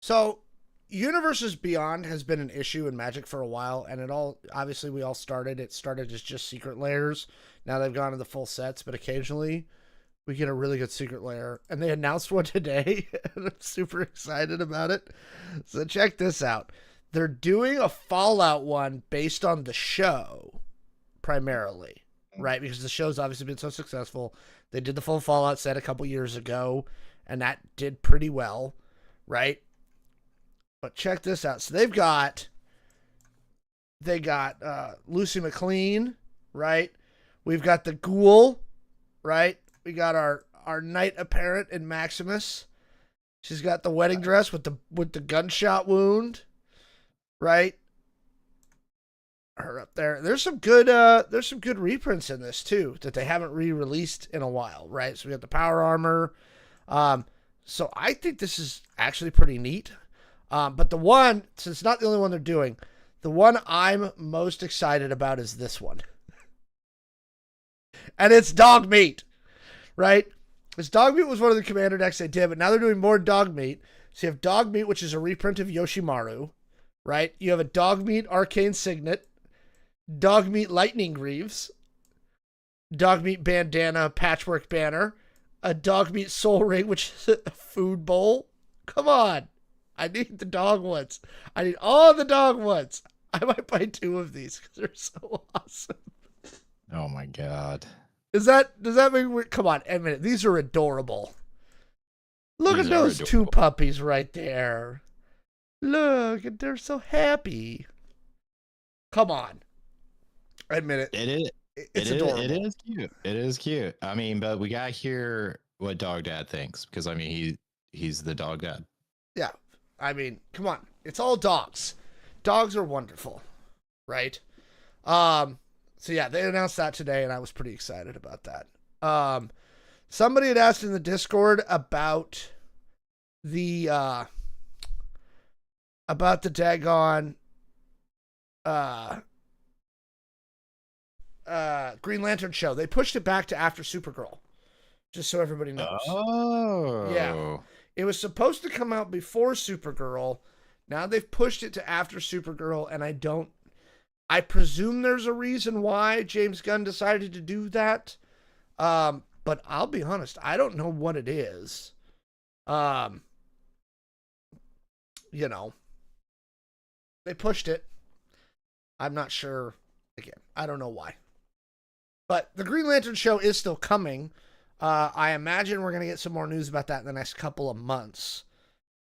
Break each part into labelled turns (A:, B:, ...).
A: So, Universes Beyond has been an issue in Magic for a while, and obviously we all started. It started as just secret layers. Now they've gone to the full sets, but occasionally we get a really good secret layer. And they announced one today, and I'm super excited about it. So check this out. They're doing a Fallout one based on the show, primarily, right? Because the show's obviously been so successful. They did the full Fallout set a couple years ago, and that did pretty well, right? But check this out. So they got Lucy McLean, right? We've got the Ghoul, right? We got our Knight Apparent in Maximus. She's got the wedding dress with the gunshot wound, right? Her up there. There's some good reprints in this too that they haven't re-released in a while, right? So we got the power armor. So I think this is actually pretty neat. But the one, since it's not the only one they're doing, the one I'm most excited about is this one. And it's dog meat, right? This dog meat was one of the commander decks they did, but now they're doing more dog meat. So you have dog meat, which is a reprint of Yoshimaru, right? You have a dog meat Arcane Signet, dog meat Lightning Greaves, dog meat bandana patchwork banner, a dog meat soul ring, which is a food bowl. Come on. I need the dog ones. I need all the dog ones. I might buy 2 of these because they're so awesome.
B: Oh my god.
A: Does that make? Come on, a minute. These are adorable. Look at those 2 puppies right there. Look, they're so happy. Come on. Admit it.
B: It is.
A: It's adorable.
B: It is cute. It is cute. I mean, but we gotta hear what Dog Dad thinks because I mean he's the dog dad.
A: Yeah. I mean, come on. It's all dogs. Dogs are wonderful, right? So yeah, they announced that today, and I was pretty excited about that. Somebody had asked in the Discord about the daggone Green Lantern show. They pushed it back to after Supergirl, just so everybody knows.
B: Oh,
A: yeah. It was supposed to come out before Supergirl. Now they've pushed it to after Supergirl, and I presume there's a reason why James Gunn decided to do that. But I'll be honest, I don't know what it is. You know, they pushed it. I'm not sure. Again, I don't know why. But the Green Lantern show is still coming. I imagine we're going to get some more news about that in the next couple of months.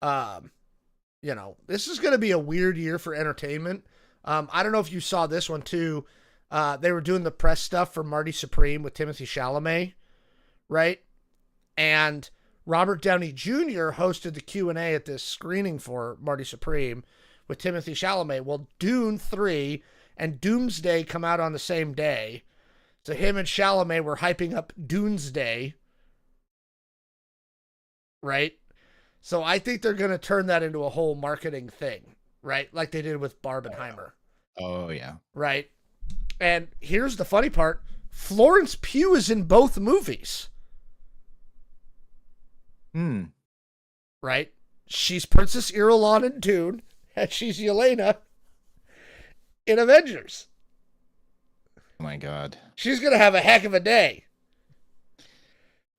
A: You know, this is going to be a weird year for entertainment. I don't know if you saw this one too. They were doing the press stuff for Marty Supreme with Timothée Chalamet, right? And Robert Downey Jr. hosted the Q&A at this screening for Marty Supreme with Timothée Chalamet. Well, Dune 3 and Doomsday come out on the same day. So him and Chalamet were hyping up Doomsday, right? So I think they're going to turn that into a whole marketing thing, right? Like they did with Barbenheimer.
B: Oh, yeah.
A: Right? And here's the funny part. Florence Pugh is in both movies. Right? She's Princess Irulan in Dune, and she's Yelena in Avengers.
B: Oh my god.
A: She's going to have a heck of a day.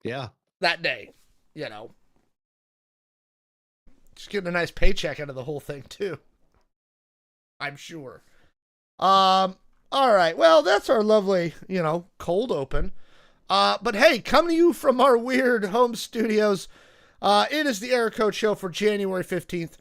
B: Yeah.
A: That day, you know. She's getting a nice paycheck out of the whole thing, too. I'm sure. All right. Well, that's our lovely, you know, cold open. But hey, coming to you from our weird home studios, it is the Error Code Show for January 15th.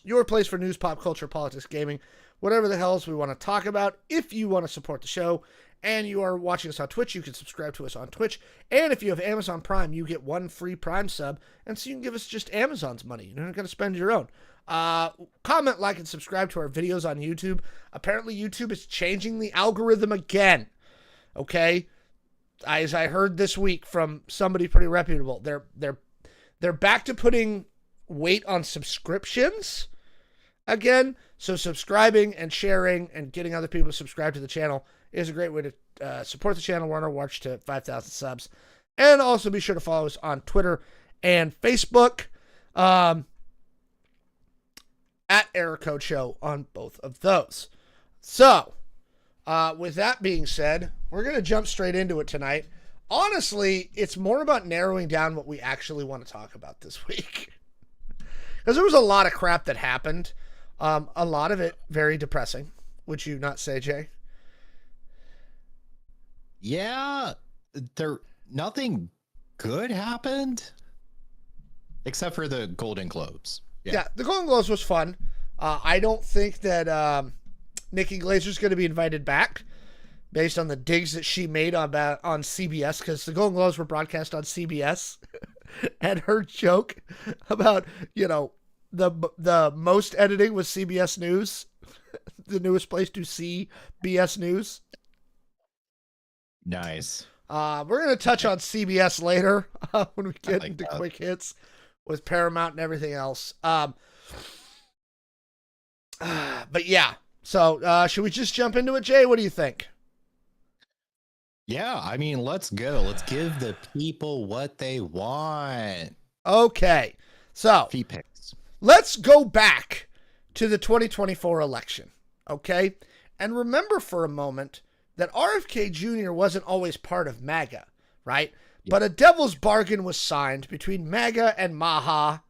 A: Your place for news, pop culture, politics, gaming, whatever the hells we want to talk about. If you want to support the show and you are watching us on Twitch, you can subscribe to us on Twitch. And if you have Amazon Prime, you get 1 free Prime sub. And so you can give us just Amazon's money. You're not going to spend your own. Comment, like, and subscribe to our videos on YouTube. Apparently, YouTube is changing the algorithm again. Okay? As I heard this week from somebody pretty reputable, they're back to putting weight on subscriptions again. So subscribing and sharing and getting other people to subscribe to the channel is a great way to support the channel. We're on our march to 5,000 subs. And also be sure to follow us on Twitter and Facebook. at Error Code Show on both of those. So, with that being said, we're going to jump straight into it tonight. Honestly, it's more about narrowing down what we actually want to talk about this week. Because there was a lot of crap that happened. A lot of it very depressing. Would you not say, Jay?
B: Yeah, nothing good happened except for the Golden Globes.
A: Yeah, the Golden Globes was fun. I don't think that Nikki Glazer's going to be invited back based on the digs that she made on CBS, because the Golden Globes were broadcast on CBS. And her joke about, the most editing was CBS News, the newest place to see BS News.
B: Nice.
A: We're going to touch on CBS later when we get into quick hits with Paramount and everything else. But yeah, so should we just jump into it, Jay? What do you think?
B: Yeah, I mean, let's go. Let's give the people what they want.
A: Okay, so
B: Fee picks.
A: Let's go back to the 2024 election, okay? And remember for a moment that RFK Jr. wasn't always part of MAGA, right? Yep. But a devil's bargain was signed between MAGA and MAHA,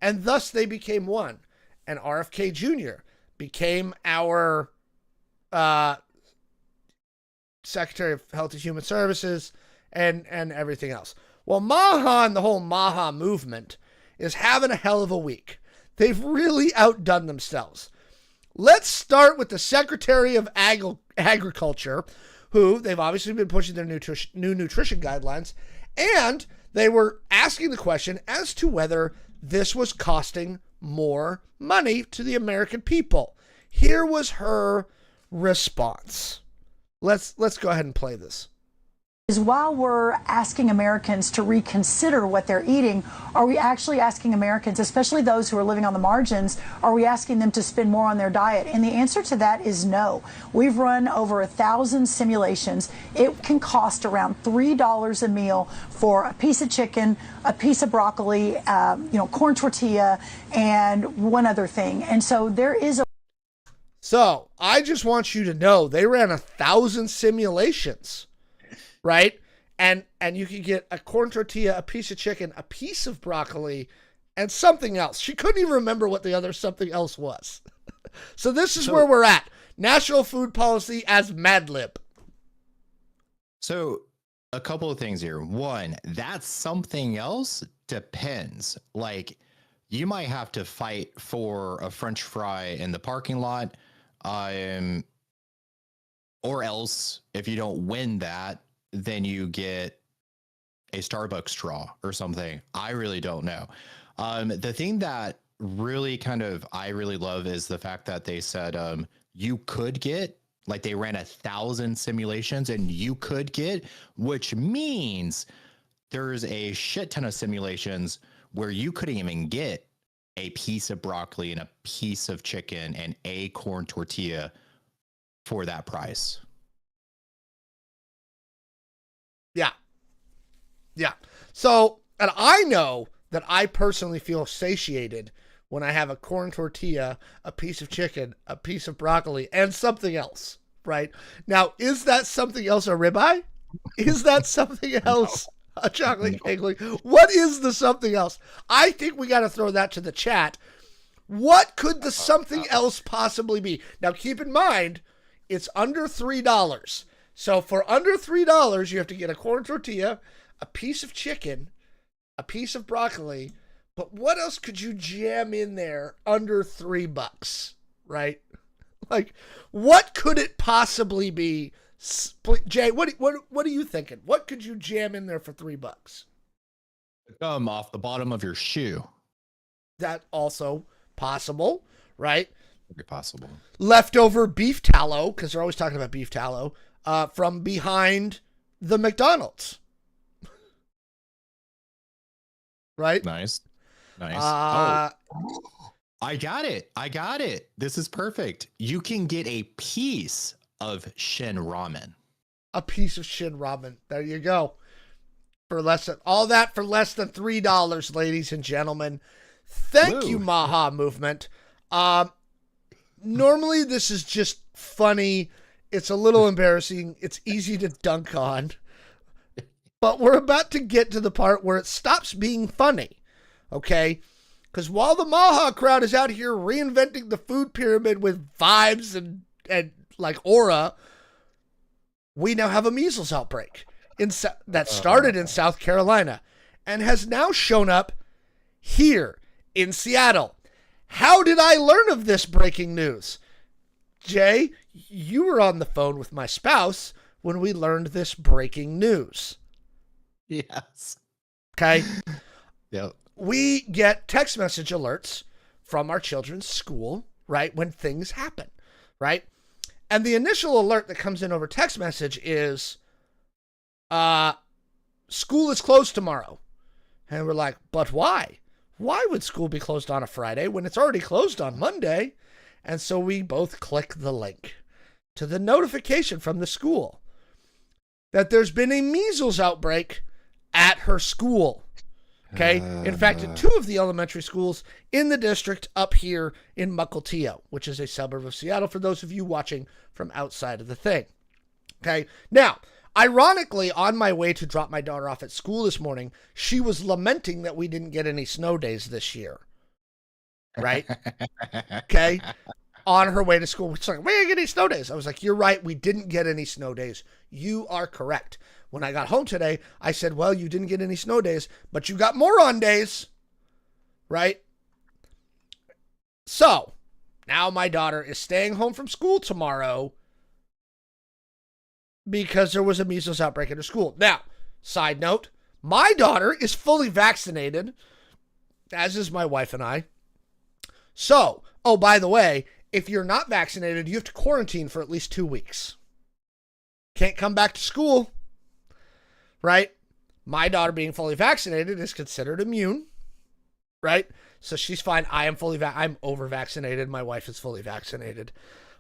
A: and thus they became one. And RFK Jr. became our Secretary of Health and Human Services and everything else. Well, MAHA and the whole MAHA movement is having a hell of a week. They've really outdone themselves. Let's start with the Secretary of Agriculture, who they've obviously been pushing their new nutrition guidelines, and they were asking the question as to whether this was costing more money to the American people. Here was her response. Let's go ahead and play this.
C: Is while we're asking Americans to reconsider what they're eating, are we actually asking Americans, especially those who are living on the margins, are we asking them to spend more on their diet? And the answer to that is no. We've run over 1,000 simulations. It can cost around $3 a meal for a piece of chicken, a piece of broccoli, corn tortilla, and one other thing. And so there is a...
A: So I just want you to know they ran 1,000 simulations. Right? And you could get a corn tortilla, a piece of chicken, a piece of broccoli, and something else. She couldn't even remember what the other something else was. So this is where we're at. National Food Policy as Mad Lib.
B: So a couple of things here. One, that something else depends. Like, you might have to fight for a French fry in the parking lot. Or else, if you don't win that, then you get a Starbucks straw or something. I really don't know. The thing that really I really love is the fact that they said you could get, like, they ran 1,000 simulations and you could get, which means there's a shit ton of simulations where you couldn't even get a piece of broccoli and a piece of chicken and a corn tortilla for that price.
A: Yeah. So, and I know that I personally feel satiated when I have a corn tortilla, a piece of chicken, a piece of broccoli, and something else, right? Now, is that something else a ribeye? Is that something else a chocolate cake? What is the something else? I think we got to throw that to the chat. What could the something else possibly be? Now, keep in mind, it's under $3. So for under $3, you have to get a corn tortilla, a piece of chicken, a piece of broccoli. But what else could you jam in there under $3, right? Like, what could it possibly be? Jay, what are you thinking? What could you jam in there for $3?
B: Gum off the bottom of your shoe.
A: That also possible, right?
B: Very possible.
A: Leftover beef tallow, because they're always talking about beef tallow, from behind the McDonald's. Right?
B: Nice. I got it. This is perfect. You can get a piece of Shin ramen.
A: A piece of Shin ramen. There you go. For less than $3, ladies and gentlemen. Thank you, MAHA movement. Normally this is just funny. It's a little embarrassing. It's easy to dunk on. But we're about to get to the part where it stops being funny. Okay? Because while the MAHA crowd is out here reinventing the food pyramid with vibes and like aura, we now have a measles outbreak that started in South Carolina and has now shown up here in Seattle. How did I learn of this breaking news? Jay, you were on the phone with my spouse when we learned this breaking news.
B: Yes.
A: Okay?
B: Yep.
A: We get text message alerts from our children's school, right, when things happen, right? And the initial alert that comes in over text message is, school is closed tomorrow. And we're like, but why? Why would school be closed on a Friday when it's already closed on Monday? And so we both click the link to the notification from the school that there's been a measles outbreak at her school. Okay. In fact, in 2 of the elementary schools in the district up here in Mukilteo, which is a suburb of Seattle for those of you watching from outside of the thing. Okay. Now, ironically, on my way to drop my daughter off at school this morning, she was lamenting that we didn't get any snow days this year. Right? Okay. On her way to school, she's like, we didn't get any snow days. I was like, you're right. We didn't get any snow days. You are correct. When I got home today, I said, well, you didn't get any snow days, but you got moron days. Right? So now my daughter is staying home from school tomorrow because there was a measles outbreak at her school. Now, side note, my daughter is fully vaccinated, as is my wife and I. So, oh, by the way, if you're not vaccinated, you have to quarantine for at least 2 weeks. Can't come back to school, right? My daughter being fully vaccinated is considered immune, right? So she's fine. I am I'm over vaccinated. My wife is fully vaccinated,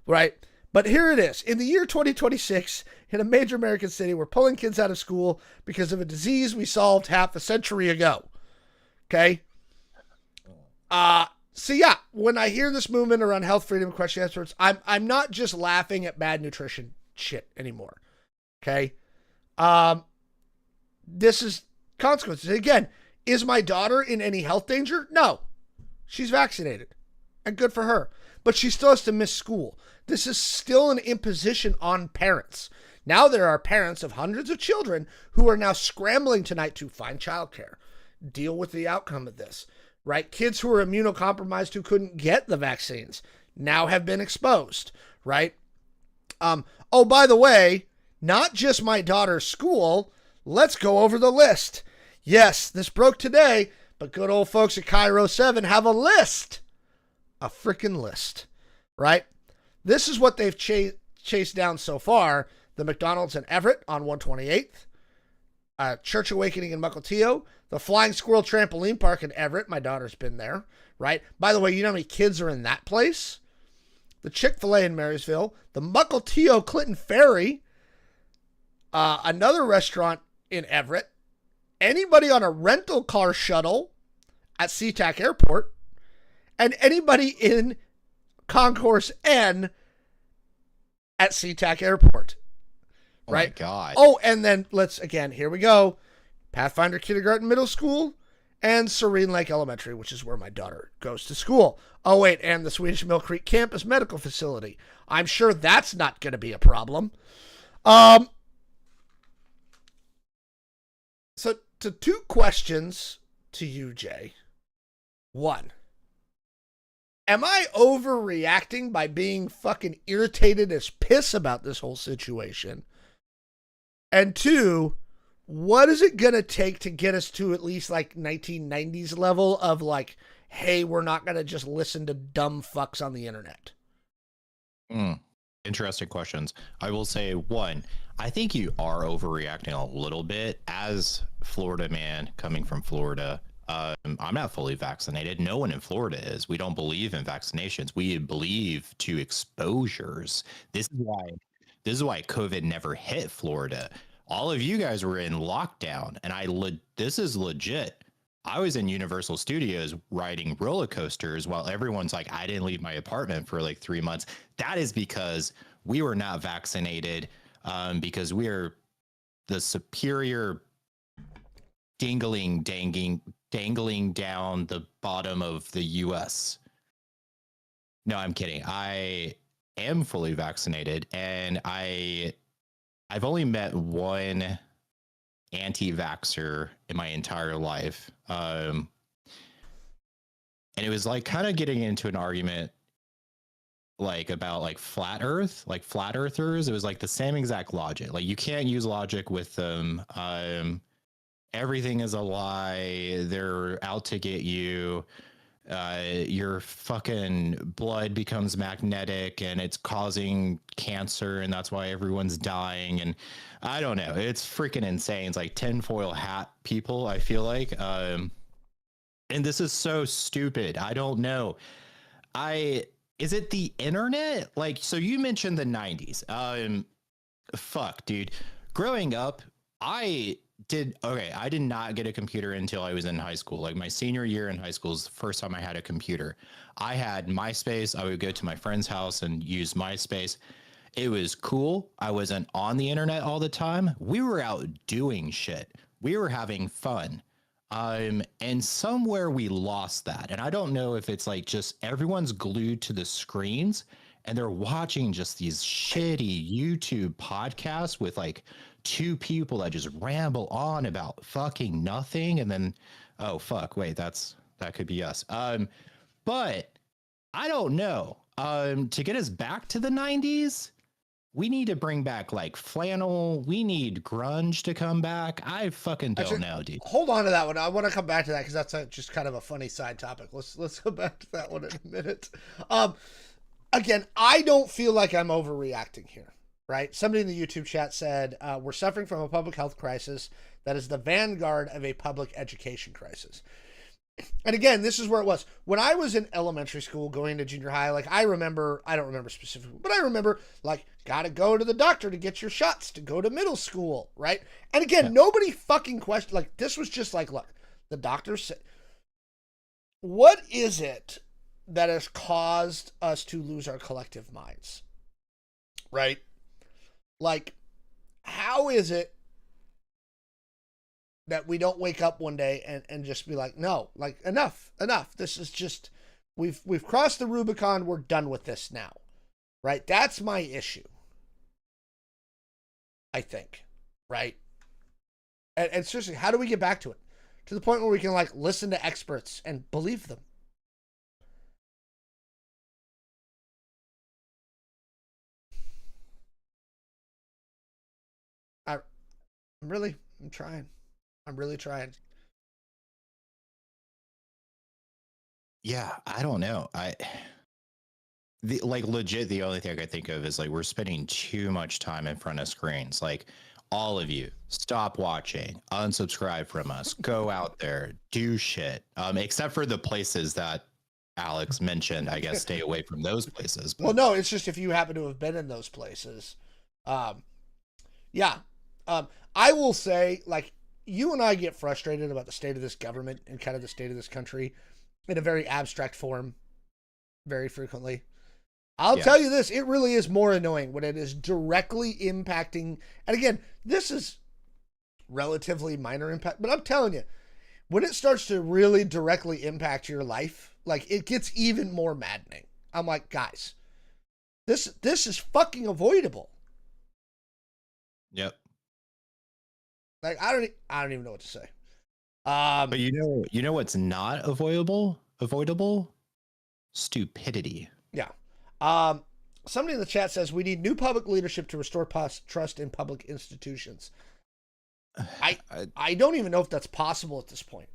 A: right? But here it is. In the year 2026, in a major American city, we're pulling kids out of school because of a disease we solved half a century ago. Okay? So yeah, when I hear this movement around health freedom question answers, I'm not just laughing at bad nutrition shit anymore. Okay? This is consequences. Again, is my daughter in any health danger? No. She's vaccinated. And good for her. But she still has to miss school. This is still an imposition on parents. Now there are parents of hundreds of children who are now scrambling tonight to find childcare, deal with the outcome of this, right? Kids who are immunocompromised who couldn't get the vaccines now have been exposed, right? Oh, by the way, not just my daughter's school. Let's go over the list. Yes, this broke today, but good old folks at Cairo 7 have a list. A freaking list, right? This is what they've chased down so far. The McDonald's in Everett on 128th. Church Awakening in Mukilteo. The Flying Squirrel Trampoline Park in Everett. My daughter's been there, right? By the way, you know how many kids are in that place? The Chick-fil-A in Marysville. The Mukilteo Clinton Ferry. Another restaurant in Everett. Anybody on a rental car shuttle at SeaTac Airport. And anybody in Concourse N at SeaTac Airport. Right?
B: Oh my God.
A: Oh, and then here we go. Pathfinder Kindergarten Middle School and Serene Lake Elementary, which is where my daughter goes to school. Oh, wait, and the Swedish Mill Creek Campus Medical Facility. I'm sure that's not going to be a problem. So, to 2 questions to you, Jay. 1. Am I overreacting by being fucking irritated as piss about this whole situation? And 2, what is it going to take to get us to at least like 1990s level of like, hey, we're not going to just listen to dumb fucks on the internet?
B: Interesting questions. I will say, 1, I think you are overreacting a little bit as Florida man coming from Florida. I'm not fully vaccinated. No one in Florida is. We don't believe in vaccinations. We believe to exposures. This is why COVID never hit Florida. All of you guys were in lockdown, and this is legit. I was in Universal Studios riding roller coasters while everyone's like, I didn't leave my apartment for like 3 months. That is because we were not vaccinated, because we're the superior dangling down the bottom of the US. No, I'm kidding. I am fully vaccinated, and I've only met one anti-vaxxer in my entire life. And it was like kind of getting into an argument like about like flat earthers. It was like the same exact logic. Like you can't use logic with them. Everything is a lie. They're out to get you. Your fucking blood becomes magnetic and it's causing cancer, and that's why everyone's dying. And I don't know, it's freaking insane. It's like tinfoil hat people, I feel like. And this is so stupid. I don't know. Is it the internet? Like, so you mentioned the 90s. Fuck, dude. Growing up, I did not get a computer until I was in high school. Like my senior year in high school is the first time I had a computer. I had MySpace. I would go to my friend's house and use MySpace. It was cool. I wasn't on the internet all the time. We were out doing shit. We were having fun. And somewhere we lost that. And I don't know if it's like just everyone's glued to the screens and they're watching just these shitty YouTube podcasts with like two people that just ramble on about fucking nothing. And then, oh fuck, wait, that could be us. But I don't know. To get us back to the 90s, we need to bring back like flannel. We need grunge to come back. I fucking don't know, dude.
A: Hold on to that one. I want to come back to that because that's just kind of a funny side topic. Let's go back to that one in a minute. Again, I don't feel like I'm overreacting here, right? Somebody in the YouTube chat said, we're suffering from a public health crisis that is the vanguard of a public education crisis. And again, this is where it was. When I was in elementary school going to junior high, like I don't remember specifically, but I remember like, gotta go to the doctor to get your shots to go to middle school, right? And again, nobody fucking questioned, like this was just like, look, the doctor said, what is it that has caused us to lose our collective minds, right? Like, how is it that we don't wake up one day and just be like, no, like enough. This is just, we've crossed the Rubicon. We're done with this now, right? That's my issue, I think, right? And seriously, how do we get back to it? To the point where we can like listen to experts and believe them. I'm really trying.
B: Yeah, I don't know. Legit, the only thing I could think of is like we're spending too much time in front of screens. Like all of you, stop watching, unsubscribe from us, go out there, do shit. Except for the places that Alex mentioned, I guess stay away from those places.
A: But... Well, no, it's just if you happen to have been in those places. Yeah. I will say, like, you and I get frustrated about the state of this government and kind of the state of this country in a very abstract form very frequently. I'll tell you this, it really is more annoying when it is directly impacting, and again, this is relatively minor impact, but I'm telling you, when it starts to really directly impact your life, like, it gets even more maddening. I'm like, guys, this is fucking avoidable.
B: Yep.
A: Like, I don't even know what to say.
B: But you know what's not avoidable? Stupidity.
A: Yeah. Somebody in the chat says we need new public leadership to restore trust in public institutions. I don't even know if that's possible at this point.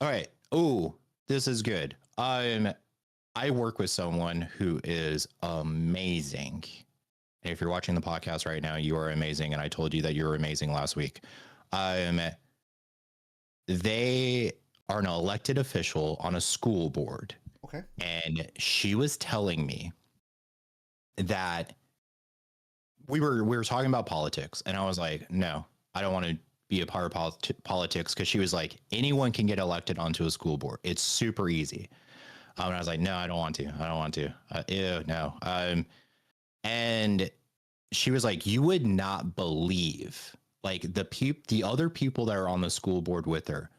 B: All right. Oh, this is good. I work with someone who is amazing. If you're watching the podcast right now, you are amazing. And I told you that you were amazing last week. They are an elected official on a school board.
A: Okay.
B: And she was telling me that we were talking about politics. And I was like, no, I don't want to be a part of politics because she was like, anyone can get elected onto a school board. It's super easy. And I was like, no, I don't want to. I don't want to. Ew, no. And she was like, you would not believe, like the other people that are on the school board with her,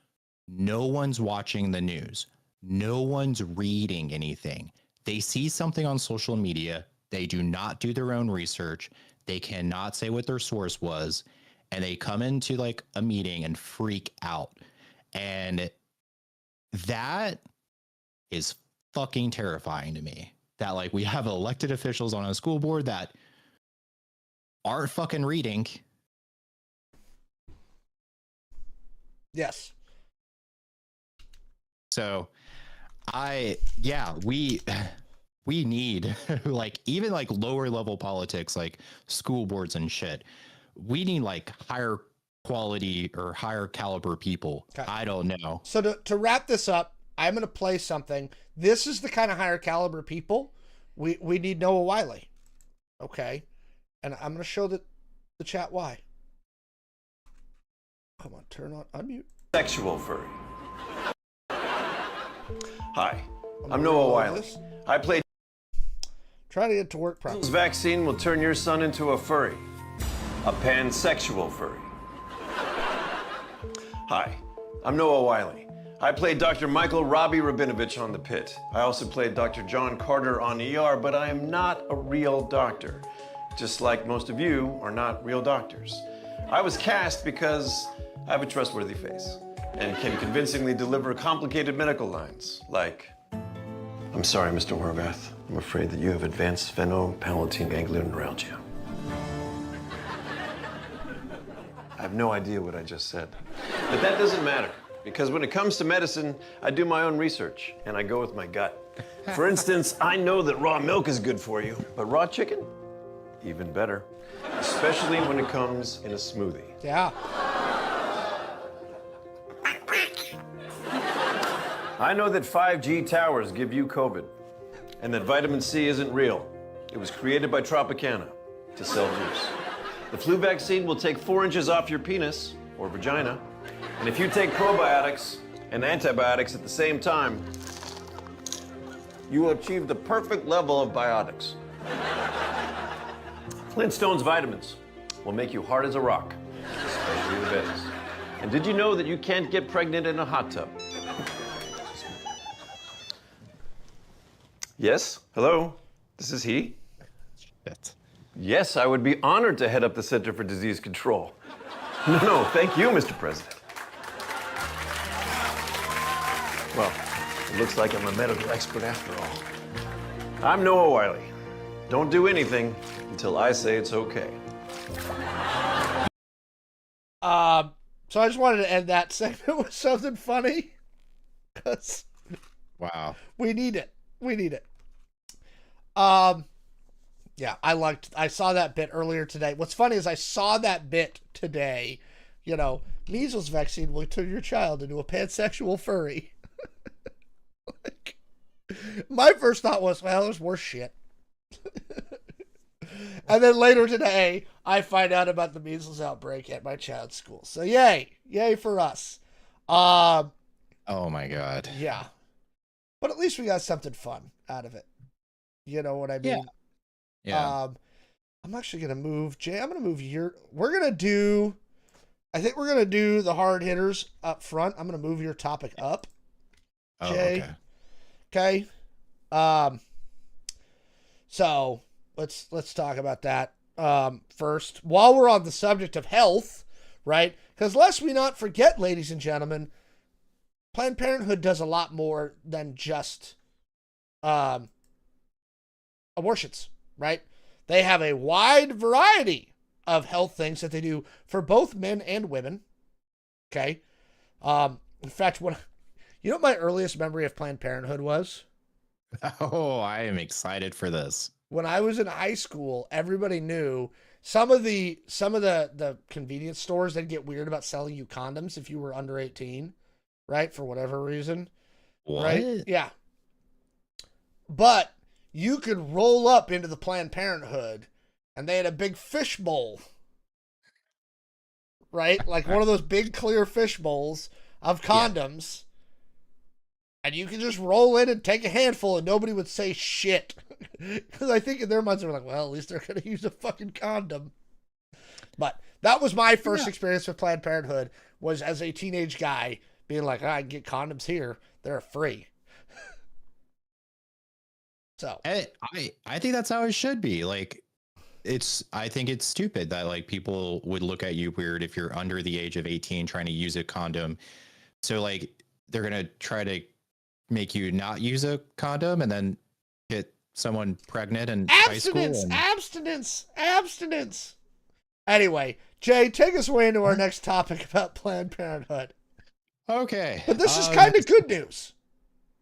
B: no one's watching the news. No one's reading anything. They see something on social media. They do not do their own research. They cannot say what their source was. And they come into like a meeting and freak out. And that is fucking terrifying to me, that like we have elected officials on a school board that aren't fucking reading.
A: Yes.
B: So we need like even like lower level politics, like school boards and shit. We need like higher quality or higher caliber people. Okay. I don't know.
A: So to wrap this up, I'm going to play something. This is the kind of higher caliber people we need. Noah Wiley. Okay. And I'm going to show the chat why. Come on, turn on, unmute.
D: Sexual furry. Hi, I'm Noah Wiley. I played.
A: Try to get to work properly.
D: This vaccine will turn your son into a furry. A pansexual furry. Hi, I'm Noah Wiley. I played Dr. Michael Robbie Rabinovich on The Pit. I also played Dr. John Carter on ER, but I am not a real doctor. Just like most of you are not real doctors. I was cast because I have a trustworthy face and can convincingly deliver complicated medical lines like, I'm sorry, Mr. Horvath. I'm afraid that you have advanced phenylpalatine ganglion neuralgia. I have no idea what I just said. But that doesn't matter, because when it comes to medicine, I do my own research and I go with my gut. For instance, I know that raw milk is good for you, but raw chicken, even better, especially when it comes in a smoothie.
A: Yeah.
D: I know that 5G towers give you COVID, and that vitamin C isn't real. It was created by Tropicana to sell juice. The flu vaccine will take 4 inches off your penis or vagina, and if you take probiotics and antibiotics at the same time, you will achieve the perfect level of biotics. Flintstone's vitamins will make you hard as a rock, especially the beds. And did you know that you can't get pregnant in a hot tub? Yes? Hello? This is he?
B: Shit.
D: Yes, I would be honored to head up the Center for Disease Control. No, thank you, Mr. President. Well, it looks like I'm a medical expert after all. I'm Noah Wiley. Don't do anything until I say it's okay.
A: So I just wanted to end that segment with something funny. Because
B: wow.
A: We need it. We need it. Yeah, I saw that bit earlier today. What's funny is I saw that bit today. You know, measles vaccine will turn your child into a pansexual furry. Like, my first thought was, well, there's worse shit. And then later today, I find out about the measles outbreak at my child's school. So yay for us.
B: Oh my God.
A: Yeah. But at least we got something fun out of it. You know what I mean?
B: Yeah.
A: I'm actually going to move, Jay, I'm going to move your, I think we're going to do the hard hitters up front. I'm going to move your topic up, Jay. Okay. So let's talk about that first. While we're on the subject of health, right? Because lest we not forget, ladies and gentlemen, Planned Parenthood does a lot more than just abortions, right? They have a wide variety of health things that they do for both men and women. Okay. In fact, you know what my earliest memory of Planned Parenthood was?
B: Oh, I am excited for this.
A: When I was in high school, everybody knew some of the convenience stores, they'd get weird about selling you condoms if you were under 18, right? For whatever reason.
B: What?
A: Right? Yeah. But you could roll up into the Planned Parenthood and they had a big fish bowl. right? Like one of those big clear fish bowls of condoms. Yeah. And you can just roll in and take a handful and nobody would say shit. Because I think in their minds, they're like, well, at least they're going to use a fucking condom. But that was my first experience with Planned Parenthood, was as a teenage guy being like, I can get condoms here. They're free. So
B: I think that's how it should be. Like, I think it's stupid that like people would look at you weird if you're under the age of 18 trying to use a condom. So like they're going to try to make you not use a condom and then get someone pregnant in high school.
A: Abstinence. Anyway, Jay, take us away into our next topic about Planned Parenthood.
B: Okay.
A: But this is kind of good news.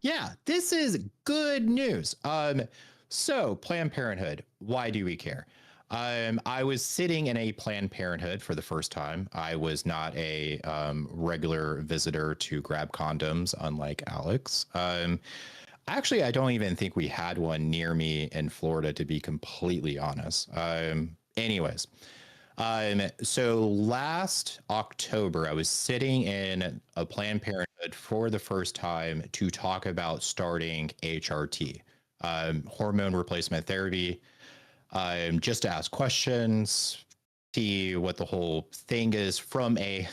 B: Yeah, this is good news. So Planned Parenthood, why do we care? I was sitting in a Planned Parenthood for the first time. I was not a regular visitor to grab condoms, unlike Alex. Actually, I don't even think we had one near me in Florida, to be completely honest. Anyways, so last October, I was sitting in a Planned Parenthood for the first time to talk about starting HRT, hormone replacement therapy, just to ask questions, see what the whole thing is from a,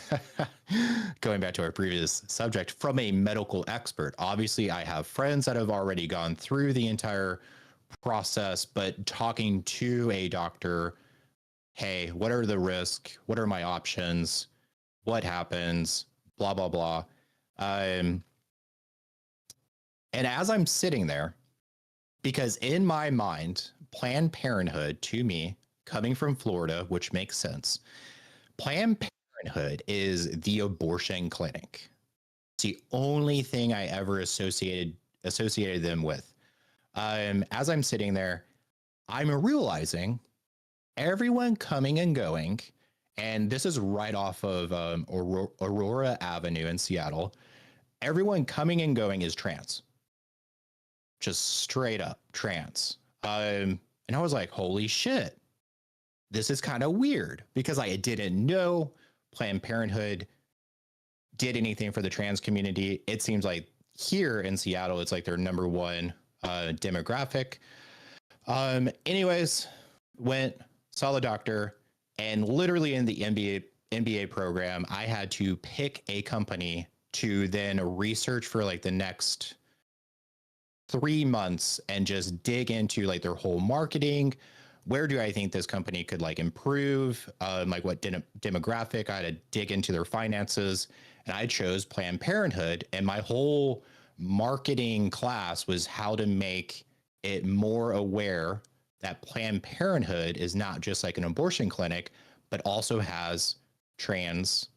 B: going back to our previous subject, from a medical expert. Obviously, I have friends that have already gone through the entire process, but talking to a doctor, hey, what are the risks? What are my options? What happens? Blah, blah, blah. And as I'm sitting there, because in my mind, Planned Parenthood, to me, coming from Florida, which makes sense, Planned Parenthood is the abortion clinic. It's the only thing I ever associated them with. As I'm sitting there, I'm realizing everyone coming and going, and this is right off of Aurora Avenue in Seattle, everyone coming and going is trans. Just straight up trans. And I was like, holy shit, this is kind of weird, because I didn't know Planned Parenthood did anything for the trans community. It seems like here in Seattle, it's like their number one demographic. Anyways, saw the doctor, and literally in the MBA program, I had to pick a company to then research for like the next 3 months and just dig into like their whole marketing. Where do I think this company could like improve? Like what demographic? I had to dig into their finances, and I chose Planned Parenthood. And my whole marketing class was how to make it more aware that Planned Parenthood is not just like an abortion clinic, but also has trans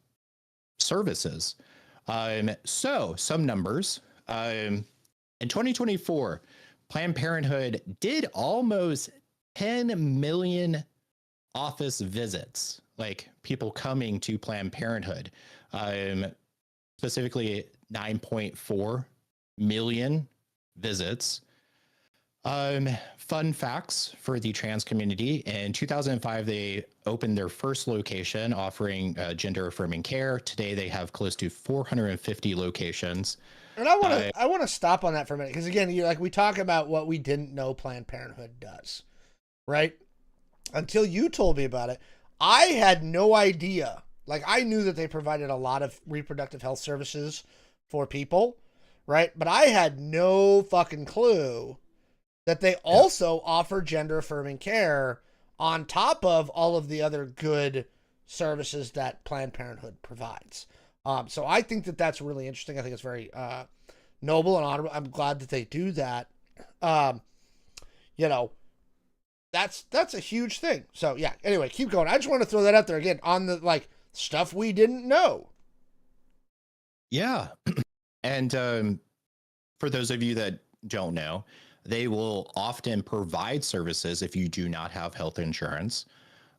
B: services. So some numbers. In 2024, Planned Parenthood did almost 10 million office visits, like people coming to Planned Parenthood. Specifically 9.4 million visits. Fun facts for the trans community. In 2005, they opened their first location offering gender affirming care. Today, they have close to 450 locations.
A: And I want to stop on that for a minute, because again, we talk about what we didn't know Planned Parenthood does, right? Until you told me about it, I had no idea. Like, I knew that they provided a lot of reproductive health services for people, right? But I had no fucking clue that they also offer gender affirming care on top of all of the other good services that Planned Parenthood provides. So I think that that's really interesting. I think it's very noble and honorable. I'm glad that they do that. That's a huge thing. So yeah, anyway, keep going. I just want to throw that out there again on the like stuff we didn't know.
B: Yeah. And for those of you that don't know, they will often provide services if you do not have health insurance.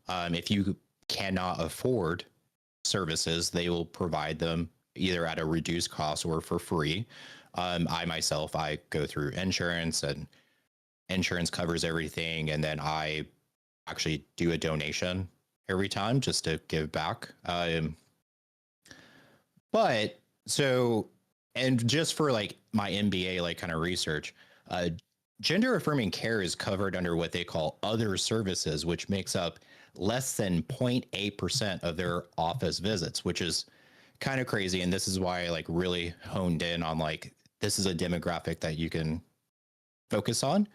B: If you cannot afford services, they will provide them either at a reduced cost or for free. I go through insurance, and insurance covers everything. And then I actually do a donation every time just to give back. But so, and just for like my MBA, like kind of research, gender affirming care is covered under what they call other services, which makes up less than 0.8% of their office visits, which is kind of crazy. And this is why I like really honed in on like, this is a demographic that you can focus on.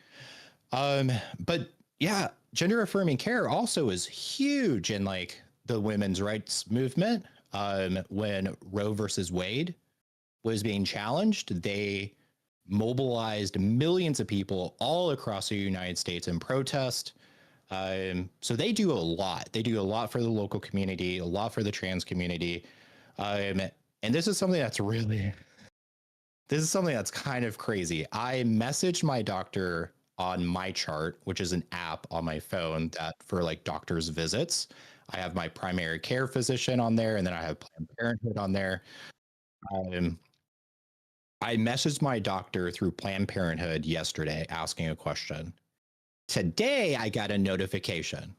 B: But yeah, gender affirming care also is huge in like the women's rights movement. When Roe versus Wade was being challenged, they mobilized millions of people all across the United States in protest. So they do a lot. They do a lot for the local community, a lot for the trans community. And this is something that's kind of crazy. I messaged my doctor on my chart, which is an app on my phone that for like doctor's visits. I have my primary care physician on there, and then I have Planned Parenthood on there. I messaged my doctor through Planned Parenthood yesterday asking a question. Today, I got a notification.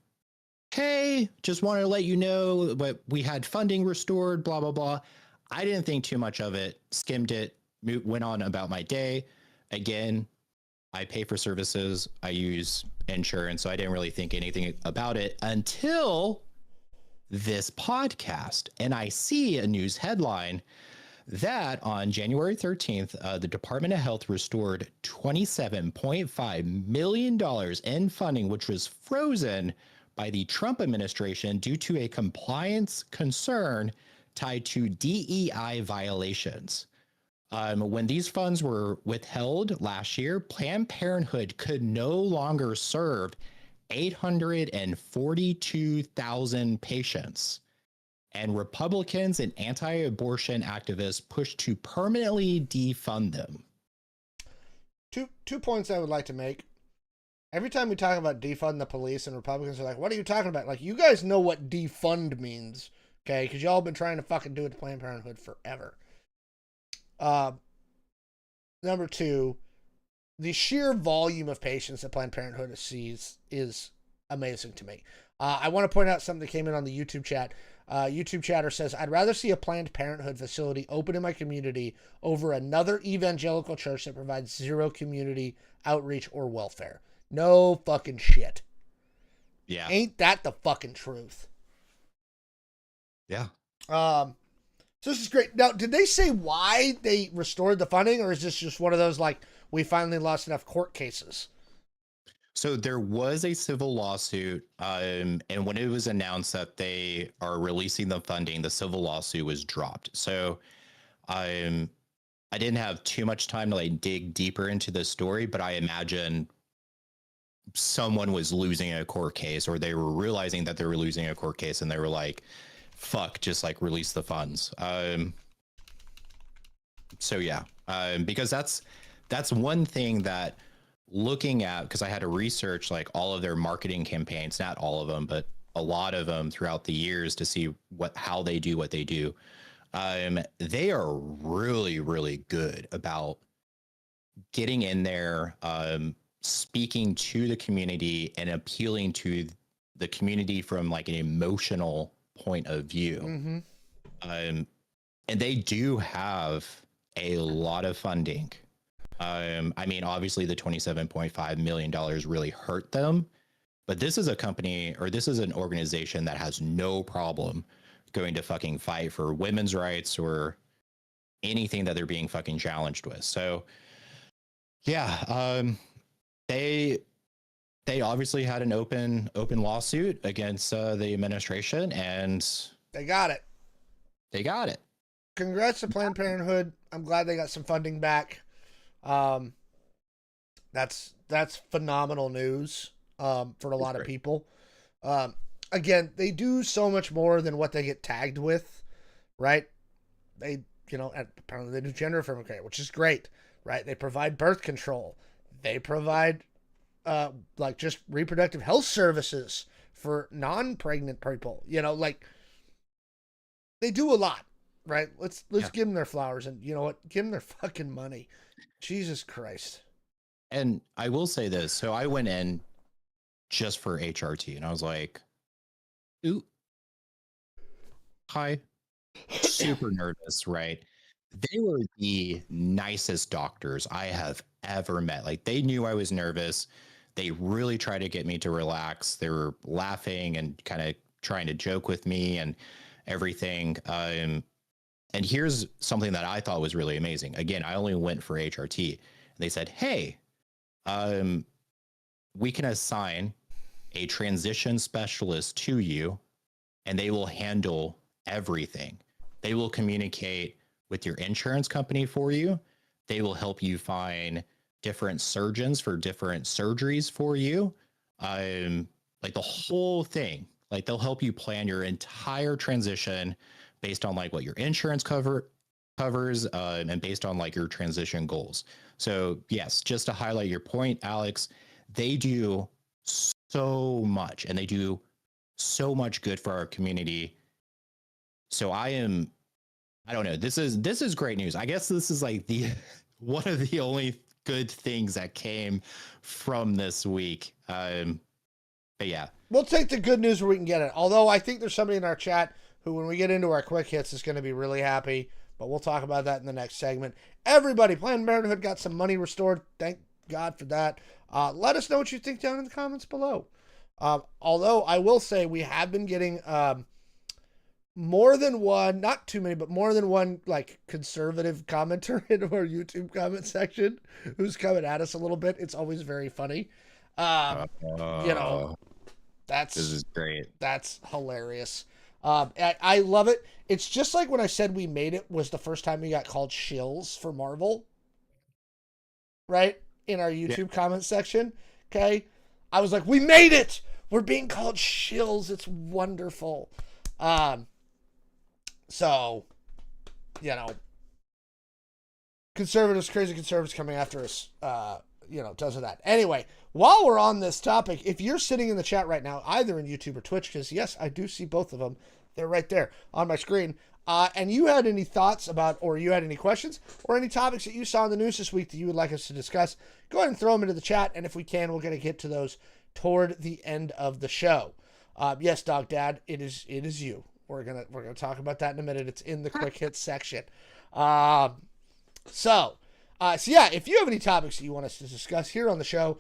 B: Hey, just wanted to let you know what we had funding restored, blah, blah, blah. I didn't think too much of it, skimmed it, went on about my day. Again, I pay for services. I use insurance, so I didn't really think anything about it until this podcast. And I see a news headline that on January 13th, the Department of Health restored $27.5 million in funding, which was frozen by the Trump administration due to a compliance concern tied to DEI violations. When these funds were withheld last year, Planned Parenthood could no longer serve 842,000 patients. And Republicans and anti-abortion activists pushed to permanently defund them.
A: Two points I would like to make. Every time we talk about defund the police, and Republicans are like, what are you talking about? Like, you guys know what defund means, okay? Because y'all been trying to fucking do it to Planned Parenthood forever. Number two, the sheer volume of patients that Planned Parenthood sees is amazing to me. I want to point out something that came in on the YouTube chat. YouTube chatter says, I'd rather see a Planned Parenthood facility open in my community over another evangelical church that provides zero community outreach or welfare. No fucking shit.
B: Yeah.
A: Ain't that the fucking truth?
B: Yeah.
A: So this is great. Now, did they say why they restored the funding, or is this just one of those, like, we finally lost enough court cases?
B: So there was a civil lawsuit, and when it was announced that they are releasing the funding, the civil lawsuit was dropped. So I didn't have too much time to like dig deeper into the story, but I imagine someone was losing a court case, or they were realizing that they were losing a court case, and they were like, fuck, just like release the funds. So yeah, because that's one thing that looking at, because I had to research like all of their marketing campaigns, not all of them, but a lot of them throughout the years to see how they do what they do. They are really, really good about getting in there, speaking to the community and appealing to the community from like an emotional point of view.
A: Mm-hmm.
B: And they do have a lot of funding. I mean, obviously the $27.5 million really hurt them, but this is a company, or this is an organization that has no problem going to fucking fight for women's rights or anything that they're being fucking challenged with. So yeah, they obviously had an open lawsuit against the administration, and
A: they got it. Congrats to Planned Parenthood. I'm glad they got some funding back. That's phenomenal news for a lot of people. Again, they do so much more than what they get tagged with, right? They, apparently they do gender affirming care, which is great, right? They provide birth control. They provide like just reproductive health services for non-pregnant people. Like they do a lot, right? Let's give them their flowers, and you know what? Give them their fucking money. Jesus Christ.
B: And I will say this. So I went in just for HRT, and I was like, Ooh, hi. Super nervous, right? They were the nicest doctors I have ever met. Like they knew I was nervous. They really tried to get me to relax. They were laughing and kind of trying to joke with me and everything. And here's something that I thought was really amazing. Again, I only went for HRT. They said, "Hey, um, we can assign a transition specialist to you, and they will handle everything. They will communicate with your insurance company for you. They will help you find different surgeons for different surgeries for you. Like the whole thing. Like they'll help you plan your entire transition based on like what your insurance covers and based on like your transition goals." So yes, just to highlight your point, Alex, they do so much and they do so much good for our community. So I don't know. This is great news. I guess this is like the one of the only good things that came from this week. But yeah,
A: We'll take the good news where we can get it. Although I think there's somebody in our chat who, when we get into our quick hits, is going to be really happy. But we'll talk about that in the next segment. Everybody, Planned Parenthood got some money restored. Thank God for that. Let us know what you think down in the comments below. Although I will say we have been getting more than one, not too many, but more than one like conservative commenter in our YouTube comment section who's coming at us a little bit. It's always very funny. You know,
B: this is great.
A: That's hilarious. I love it. It's just like when I said we made it was the first time we got called shills for Marvel, right? In our YouTube comment section. Okay. I was like, we made it. We're being called shills. It's wonderful. So, you know, crazy conservatives coming after us, does that. Anyway, while we're on this topic, if you're sitting in the chat right now, either in YouTube or Twitch, because yes, I do see both of them. They're right there on my screen. And you had any thoughts about, or you had any questions, or any topics that you saw in the news this week that you would like us to discuss, go ahead and throw them into the chat. And if we can, we're going to get to those toward the end of the show. Yes, Dog Dad, it is you. We're gonna talk about that in a minute. It's in the quick hits section. So yeah, if you have any topics that you want us to discuss here on the show,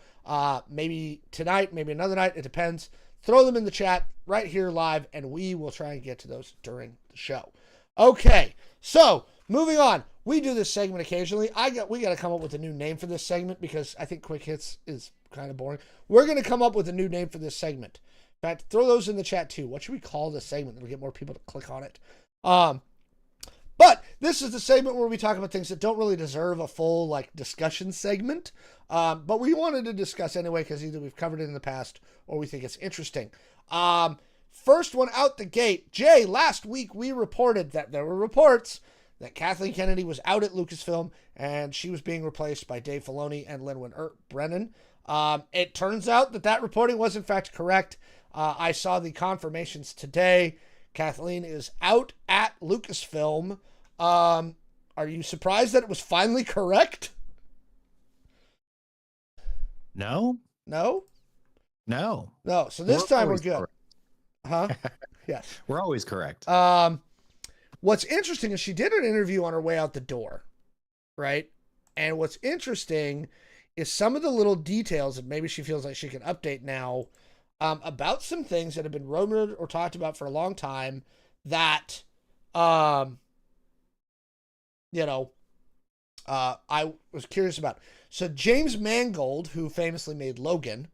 A: maybe tonight, maybe another night, it depends. Throw them in the chat right here live, and we will try and get to those during the show. Okay, so moving on. We do this segment occasionally. We got to come up with a new name for this segment because I think quick hits is kind of boring. We're going to come up with a new name for this segment. In fact, throw those in the chat too. What should we call this segment that we get more people to click on it? But this is the segment where we talk about things that don't really deserve a full like discussion segment. But we wanted to discuss anyway because either we've covered it in the past or we think it's interesting. First one out the gate. Jay, last week we reported that there were reports that Kathleen Kennedy was out at Lucasfilm and she was being replaced by Dave Filoni and Lin Brennan. It turns out that reporting was in fact correct. I saw the confirmations today. Kathleen is out at Lucasfilm. Are you surprised that it was finally correct?
B: No.
A: So this time we're good.
B: Correct.
A: Huh? Yes.
B: We're always correct.
A: What's interesting is she did an interview on her way out the door, right? And what's interesting is some of the little details that maybe she feels like she can update now about some things that have been rumored or talked about for a long time that, I was curious about. So James Mangold, who famously made Logan,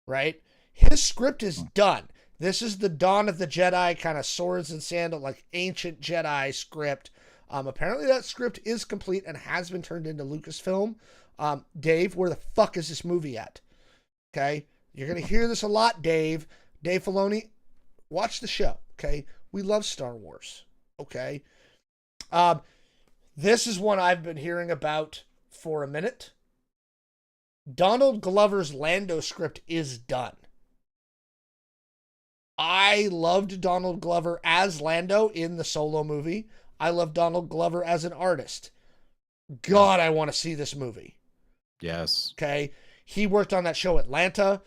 A: right? His script is done. This is the Dawn of the Jedi kind of swords and sandal, like ancient Jedi script. Apparently that script is complete and has been turned into Lucasfilm. Dave, where the fuck is this movie at? Okay. You're going to hear this a lot, Dave. Dave Filoni, watch the show. Okay. We love Star Wars. Okay. This is one I've been hearing about for a minute. Donald Glover's Lando script is done. I loved Donald Glover as Lando in the Solo movie. I love Donald Glover as an artist. God, I want to see this movie.
B: Yes.
A: Okay. He worked on that show Atlanta.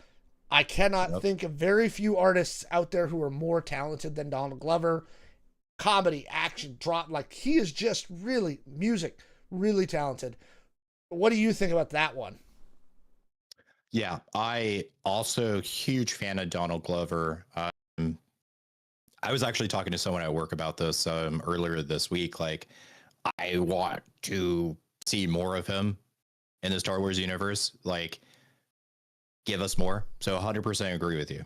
A: I cannot think of very few artists out there who are more talented than Donald Glover. Comedy, action, drop, like he is just really music, really talented. What do you think about that one?
B: Yeah, I also huge fan of Donald Glover. I was actually talking to someone at work about this earlier this week. Like, I want to see more of him in the Star Wars universe. Like, give us more. So 100% agree with you.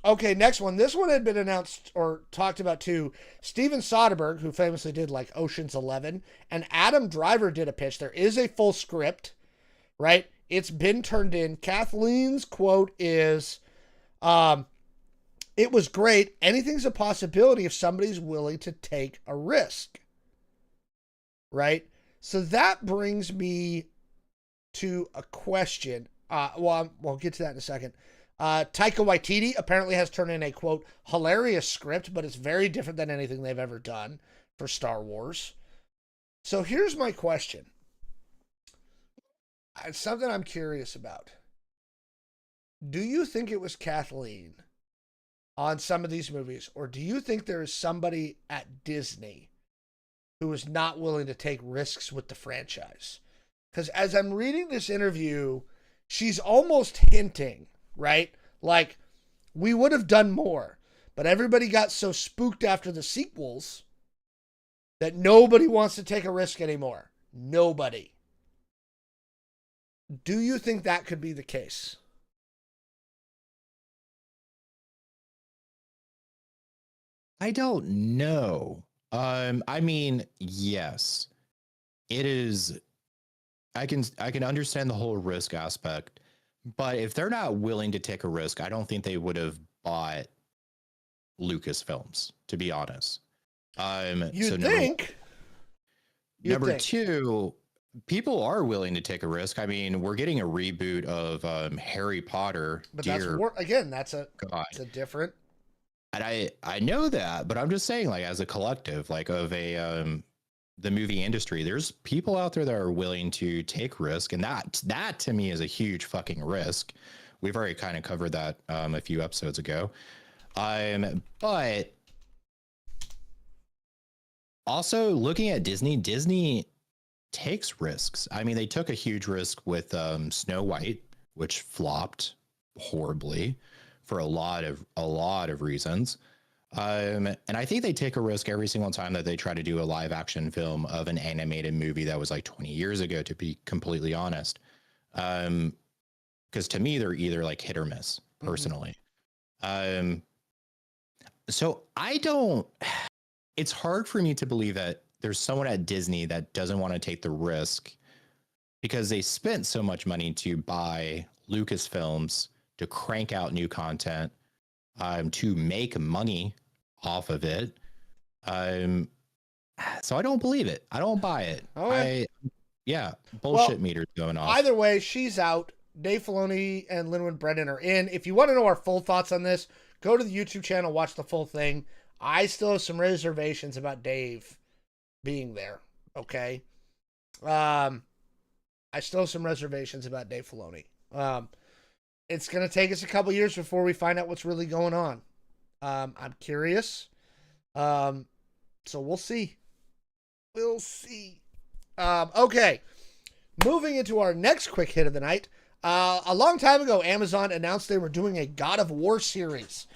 A: Okay, next one. This one had been announced or talked about too. Steven Soderbergh, who famously did like Ocean's 11, and Adam Driver did a pitch. There is a full script, right? It's been turned in. Kathleen's quote is, it was great. Anything's a possibility if somebody's willing to take a risk, right? So that brings me to a question. We'll get to that in a second. Taika Waititi apparently has turned in a, quote, hilarious script, but it's very different than anything they've ever done for Star Wars. So here's my question. It's something I'm curious about. Do you think it was Kathleen on some of these movies, or do you think there is somebody at Disney who is not willing to take risks with the franchise? Because as I'm reading this interview, she's almost hinting, right? Like, we would have done more, but everybody got so spooked after the sequels that nobody wants to take a risk anymore. Nobody. Do you think that could be the case?
B: I don't know. I mean, yes, it is. I can understand the whole risk aspect, but if they're not willing to take a risk, I don't think they would have bought Lucasfilms, to be honest.
A: You'd think.
B: Number two, people are willing to take a risk. I mean, we're getting a reboot of Harry Potter.
A: But that's a different.
B: And I know that, but I'm just saying, like, as a collective, like of the movie industry, there's people out there that are willing to take risk, and that to me is a huge fucking risk. We've already kind of covered that a few episodes ago. But also looking at Disney takes risks. I mean, they took a huge risk with Snow White, which flopped horribly for a lot of reasons. And I think they take a risk every single time that they try to do a live action film of an animated movie that was like 20 years ago, to be completely honest. Because to me, they're either like hit or miss personally. So it's hard for me to believe that there's someone at Disney that doesn't want to take the risk, because they spent so much money to buy Lucasfilms, to crank out new content, to make money off of it. So I don't believe it. I don't buy it.
A: Okay.
B: Bullshit meters going off.
A: Either way, she's out. Dave Filoni and Lin-Manuel Brennan are in. If you want to know our full thoughts on this, go to the YouTube channel, watch the full thing. I still have some reservations about Dave being there. Okay. I still have some reservations about Dave Filoni. It's going to take us a couple years before we find out what's really going on. I'm curious. So we'll see. We'll see. Okay. Moving into our next quick hit of the night. A long time ago, Amazon announced they were doing a God of War series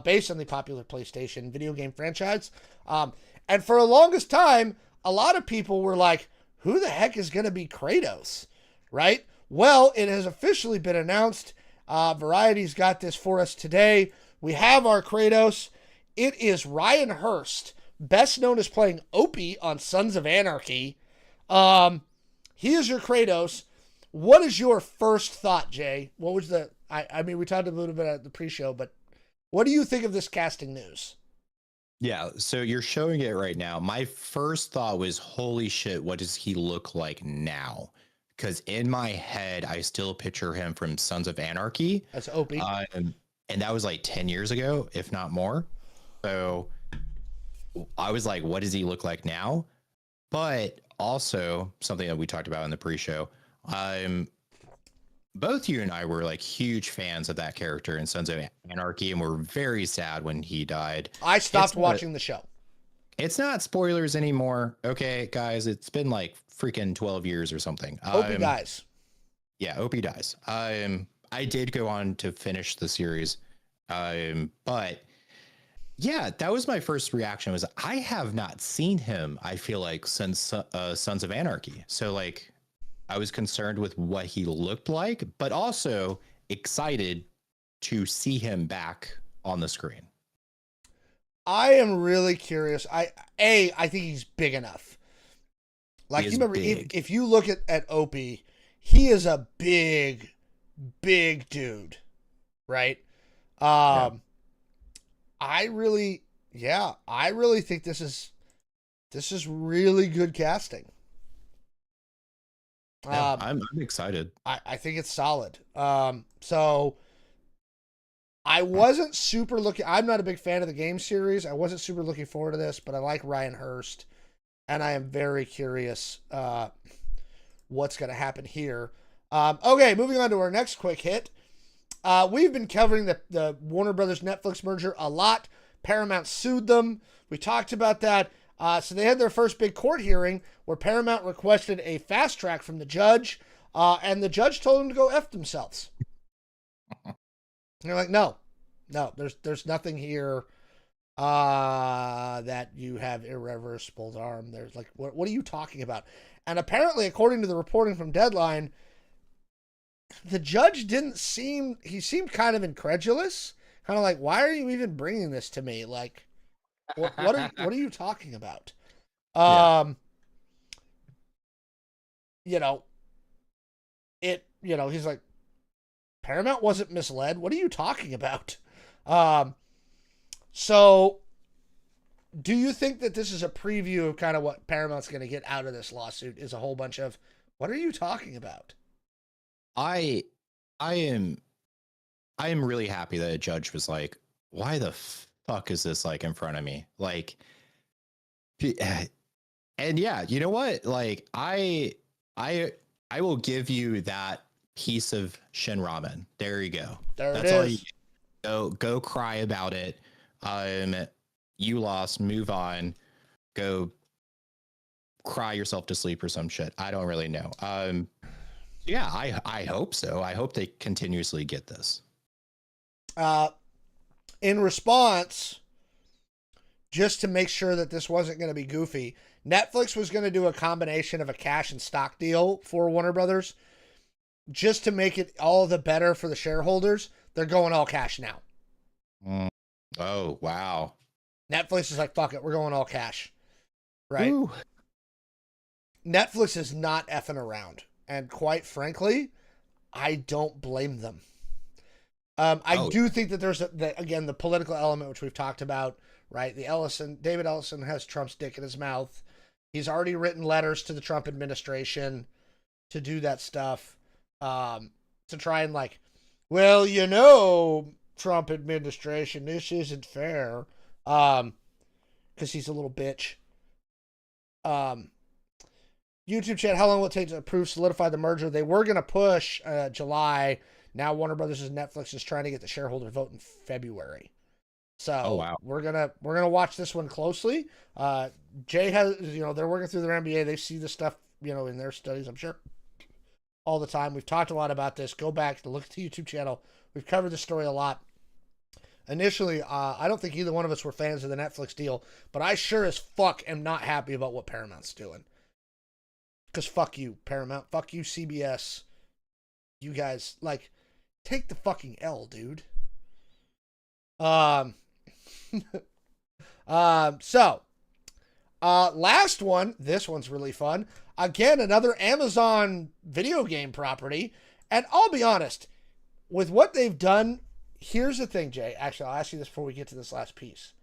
A: based on the popular PlayStation video game franchise. And for the longest time, a lot of people were like, who the heck is going to be Kratos? Right? Well, it has officially been announced. Variety's got this for us today. We have our Kratos. It is Ryan Hurst, best known as playing Opie on Sons of Anarchy. He is your Kratos. What is your first thought, Jay? What was I mean, we talked a little bit at the pre-show, but what do you think of this casting news?
B: Yeah, so you're showing it right now. My first thought was, holy shit, what does he look like now? Because in my head, I still picture him from Sons of Anarchy.
A: That's Opie.
B: And that was like 10 years ago, if not more. So I was like, what does he look like now? But also, something that we talked about in the pre-show, both you and I were like huge fans of that character in Sons of Anarchy, and we're very sad when he died.
A: I stopped watching the show.
B: It's not spoilers anymore. Okay, guys, it's been like freaking 12 years or something.
A: Opie dies.
B: Yeah, Opie dies. I did go on to finish the series. But yeah, that was my first reaction was I have not seen him, I feel like, since Sons of Anarchy. So like I was concerned with what he looked like, but also excited to see him back on the screen.
A: I am really curious. I think he's big enough. Like, you remember, if you look at Opie, he is a big dude, right? Yeah. I really think this is really good casting.
B: Yeah, I'm excited.
A: I think it's solid. So I wasn't super looking. I'm not a big fan of the game series. I wasn't super looking forward to this, but I like Ryan Hurst, and I am very curious what's going to happen here. Okay, moving on to our next quick hit. We've been covering the Warner Brothers Netflix merger a lot. Paramount sued them. We talked about that. So they had their first big court hearing where Paramount requested a fast track from the judge, and the judge told them to go F themselves. And they're like, no, there's nothing here that you have irreversible harm. There's like, what are you talking about? And apparently, according to the reporting from Deadline, the judge he seemed kind of incredulous, kind of like, why are you even bringing this to me? Like, what are you talking about?
B: Yeah.
A: He's like, Paramount wasn't misled. What are you talking about? So do you think that this is a preview of kind of what Paramount's going to get out of this lawsuit is a whole bunch of, what are you talking about?
B: I am really happy that a judge was like, why the fuck is this like in front of me? Like, and yeah, you know what? Like, I will give you that piece of Shin Ramen. There you go.
A: That's all you
B: go cry about it. You lost, move on, go cry yourself to sleep or some shit. I don't really know. Yeah, I hope so. I hope they continuously get this.
A: In response, just to make sure that this wasn't going to be goofy, Netflix was going to do a combination of a cash and stock deal for Warner Brothers. Just to make it all the better for the shareholders, they're going all cash now.
B: Oh, wow.
A: Netflix is like, fuck it, we're going all cash. Right?
B: Ooh.
A: Netflix is not effing around. And quite frankly, I don't blame them. I do think that there's, again, the political element, which we've talked about, right? David Ellison has Trump's dick in his mouth. He's already written letters to the Trump administration to do that stuff. To try and like, well, Trump administration, this isn't fair. Because he's a little bitch. YouTube chat, how long will it take to approve, solidify the merger? They were going to push July. Now Warner Brothers and Netflix is trying to get the shareholder vote in February. So we're gonna watch this one closely. Jay has, they're working through their MBA. They see the stuff, in their studies, I'm sure, all the time. We've talked a lot about this. Go back to look at the YouTube channel. We've covered the story a lot. Initially, I don't think either one of us were fans of the Netflix deal, but I sure as fuck am not happy about what Paramount's doing. Because fuck you, Paramount. Fuck you, CBS. You guys, like, take the fucking L, dude. Last one. This one's really fun. Again, another Amazon video game property. And I'll be honest, with what they've done, here's the thing, Jay. Actually, I'll ask you this before we get to this last piece.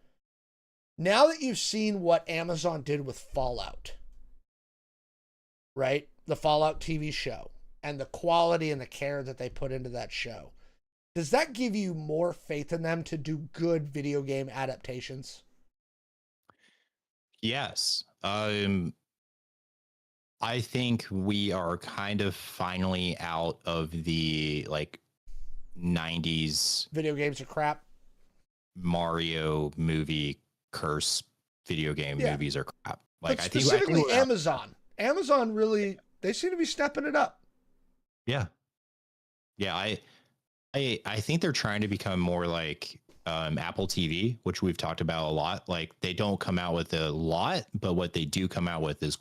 A: Now that you've seen what Amazon did with Fallout, right? The Fallout TV show and the quality and the care that they put into that show, does that give you more faith in them to do good video game adaptations?
B: Yes. I think we are kind of finally out of the like 90s
A: Video games are crap.
B: Mario movie curse video game
A: Yeah.
B: movies are crap.
A: But
B: Like
A: specifically
B: we're out.
A: Amazon. Amazon really, they seem to be stepping it up.
B: Yeah. Yeah, I think they're trying to become more like Apple TV, which we've talked about a lot. Like they don't come out with a lot, but what they do come out with is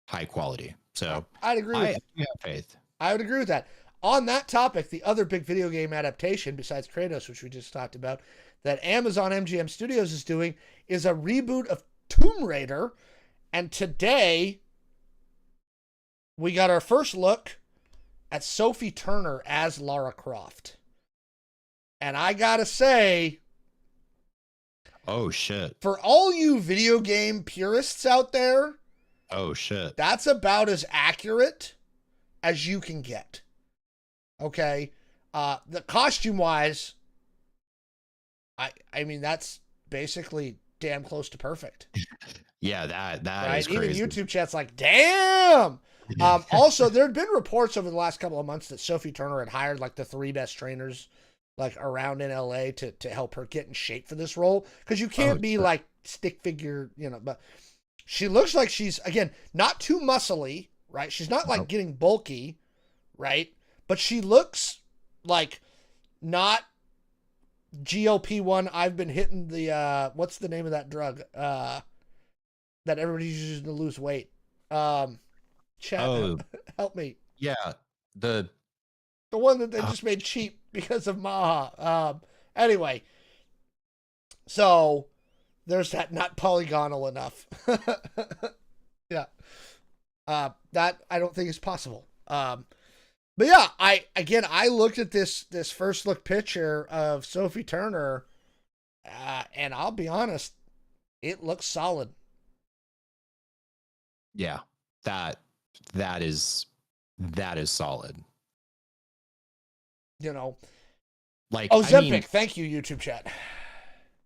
B: high quality. So
A: I'd agree with
B: I have faith.
A: I would agree with that. On that topic, the other big video game adaptation besides Kratos, which we just talked about, that Amazon MGM Studios is doing is a reboot of Tomb Raider. And today, we got our first look at Sophie Turner as Lara Croft. And I gotta say,
B: Oh shit.
A: for all you video game purists out there,
B: Oh shit.
A: that's about as accurate as you can get. Okay? The costume wise, I mean that's basically damn close to perfect.
B: Yeah, that
A: Right?
B: is
A: Even
B: crazy.
A: YouTube chat's like, damn. Also, there had been reports over the last couple of months that Sophie Turner had hired like the 3 best trainers like around in LA to help her get in shape for this role. Because you can't be like stick figure, you know, but she looks like she's, again, not too muscly, right? She's not like getting bulky, right? But she looks like not GLP-1. I've been hitting the, what's the name of that drug? That everybody's using to lose weight. Chat, help me.
B: Yeah, the
A: one that they just made cheap because of MAHA. Anyway, so there's that, not polygonal enough. Yeah. That I don't think is possible. But yeah, I looked at this first look picture of Sophie Turner, and I'll be honest, it looks solid.
B: yeah, that is solid.
A: You know,
B: Like
A: Ozempic. Thank you, YouTube chat.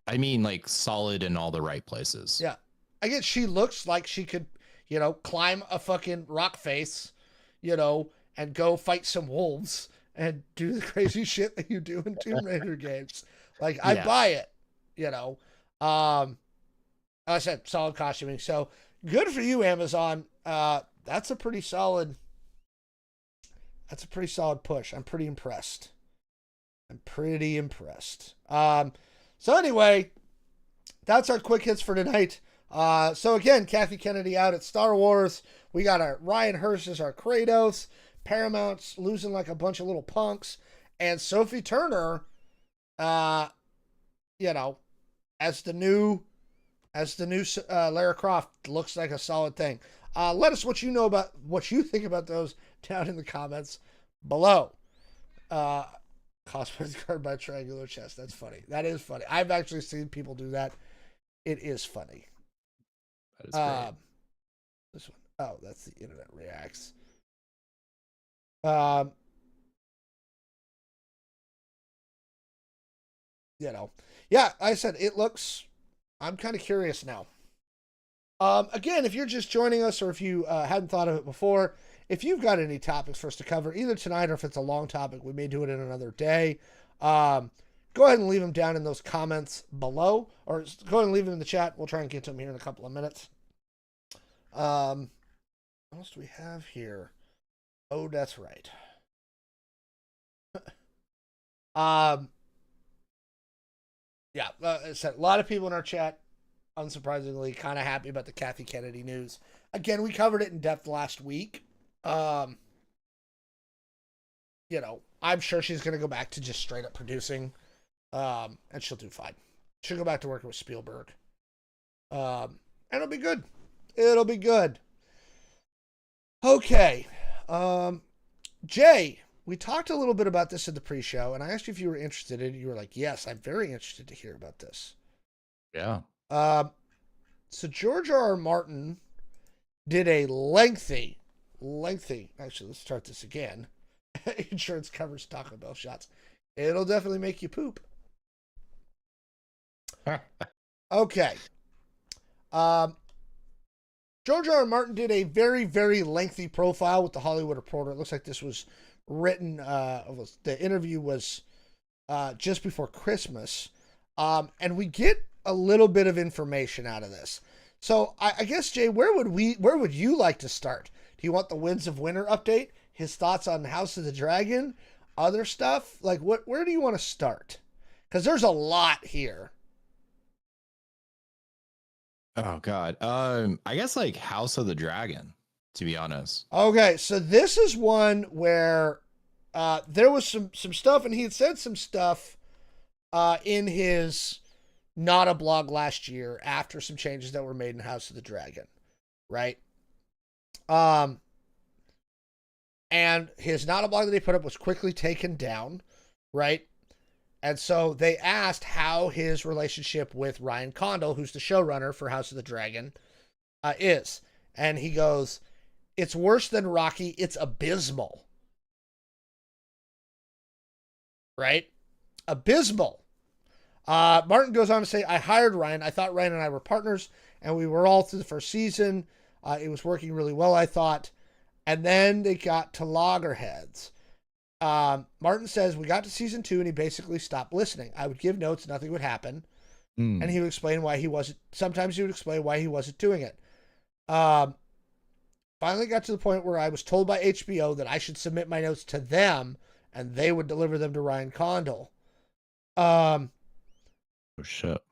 B: I mean, like solid in all the right places.
A: Yeah. I guess she looks like she could, you know, climb a fucking rock face, you know, and go fight some wolves and do the crazy shit that you do in Tomb Raider games. Like, I buy it, you know. Like I said, solid costuming. So good for you, Amazon. That's a pretty solid push. I'm pretty impressed. So anyway, that's our quick hits for tonight. So again, Kathy Kennedy out at Star Wars. We got our Ryan Hirsch as our Kratos. Paramount's losing like a bunch of little punks. And Sophie Turner, you know, as the new Lara Croft, looks like a solid thing. Let us what you think about those down in the comments below. Cosplay card by triangular chest. That's funny. That is funny. I've actually seen people do that. It is funny.
B: That is great.
A: This one. Oh, that's the internet reacts. You know, yeah, I said it looks. I'm kind of curious now. Again, if you're just joining us or if you hadn't thought of it before, if you've got any topics for us to cover, either tonight or if it's a long topic, we may do it in another day. Go ahead and leave them down in those comments below, or go ahead and leave them in the chat. We'll try and get to them here in a couple of minutes. What else do we have here? Oh, that's right. Yeah, I said a lot of people in our chat, unsurprisingly, kind of happy about the Kathy Kennedy news. Again, we covered it in depth last week. You know, I'm sure she's going to go back to just straight up producing, and she'll do fine. She'll go back to working with Spielberg. And it'll be good. It'll be good. Okay. Jay, we talked a little bit about this in the pre-show, and I asked you if you were interested in it. You were like, yes, I'm very interested to hear about this.
B: Yeah.
A: So George R.R. Martin did a lengthy, actually, let's start this again. Insurance covers Taco Bell shots. It'll definitely make you poop. Okay. George George R. R. Martin did a very, very lengthy profile with the Hollywood Reporter. It looks like this was written, the interview was just before Christmas. And we get a little bit of information out of this. So I guess, Jay, where would you like to start? Do you want the Winds of Winter update? His thoughts on House of the Dragon? Other stuff? Like, where do you want to start? Because there's a lot here.
B: Oh God. I guess like House of the Dragon, to be honest.
A: Okay, so this is one where there was some stuff, and he had said some stuff in his Not a Blog last year after some changes that were made in House of the Dragon, right? And his Not a Blog that he put up was quickly taken down, right? And so they asked how his relationship with Ryan Condal, who's the showrunner for House of the Dragon, is. And he goes, "It's worse than Rocky. It's abysmal." Right? Abysmal. Martin goes on to say, "I hired Ryan. I thought Ryan and I were partners, and we were all through the first season. It was working really well, I thought. And then they got to loggerheads." Martin says, "We got to season 2 and he basically stopped listening. I would give notes, nothing would happen. And he would explain why he wasn't, sometimes he would explain why he wasn't doing it. Finally got to the point where I was told by HBO that I should submit my notes to them and they would deliver them to Ryan Condal."
B: Oh shit.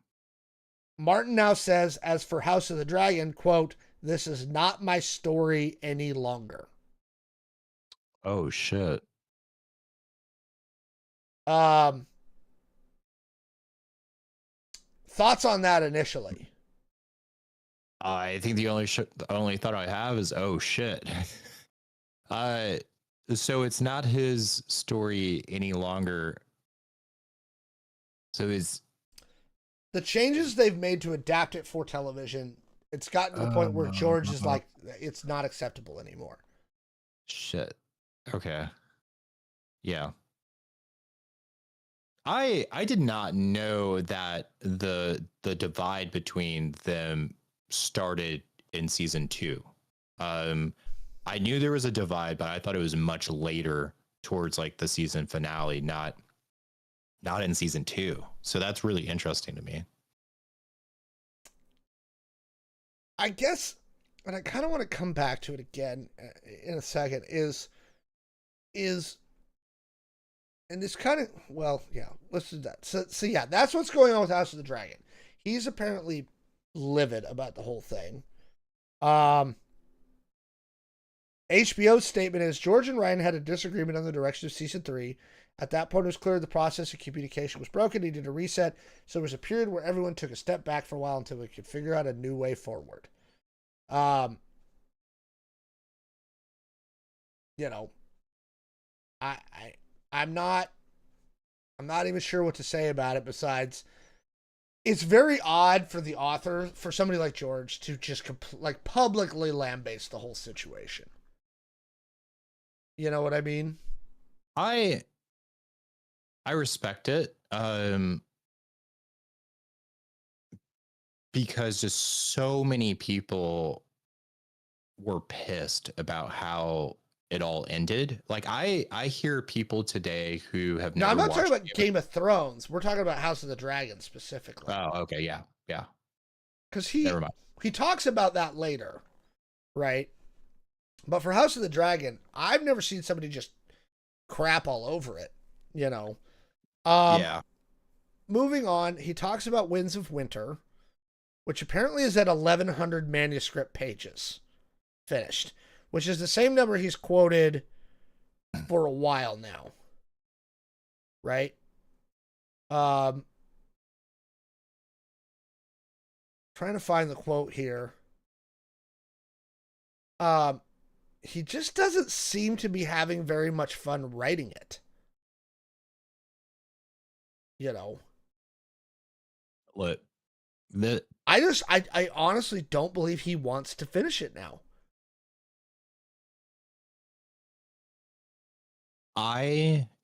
A: Martin now says, as for House of the Dragon, quote, "This is not my story any longer."
B: Oh shit.
A: Thoughts on that initially?
B: I think the only thought I have is, oh shit. So it's not his story any longer. So is
A: The changes they've made to adapt it for television, it's gotten to the point where George is like, it's not acceptable anymore.
B: shit. Okay. Yeah. I did not know that the divide between them started in season 2. I knew there was a divide, but I thought it was much later towards like the season finale, not in season 2. So that's really interesting to me.
A: I guess, and I kind of want to come back to it again in a second, is and it's kind of, well, yeah, let's do that. So yeah, that's what's going on with House of the Dragon. He's apparently livid about the whole thing. HBO's statement is, George and Ryan had a disagreement on the direction of season 3. At that point, it was clear the process of communication was broken, needed a reset, so there was a period where everyone took a step back for a while until we could figure out a new way forward. You know, I'm not even sure what to say about it besides it's very odd for the author, for somebody like George, to just publicly lambaste the whole situation. You know what I mean?
B: I respect it. Because just so many people were pissed about how it all ended. Like I hear people today who have
A: No,
B: never
A: I'm not
B: watched
A: talking about Game of Thrones. We're talking about House of the Dragon specifically.
B: Oh, okay, yeah.
A: Because
B: Never mind.
A: he talks about that later, right? But for House of the Dragon, I've never seen somebody just crap all over it, you know.
B: Yeah.
A: Moving on, he talks about Winds of Winter, which apparently is at 1,100 manuscript pages finished, which is the same number he's quoted for a while now. Right? Trying to find the quote here. He just doesn't seem to be having very much fun writing it. You know.
B: Look,
A: I honestly don't believe he wants to finish it now.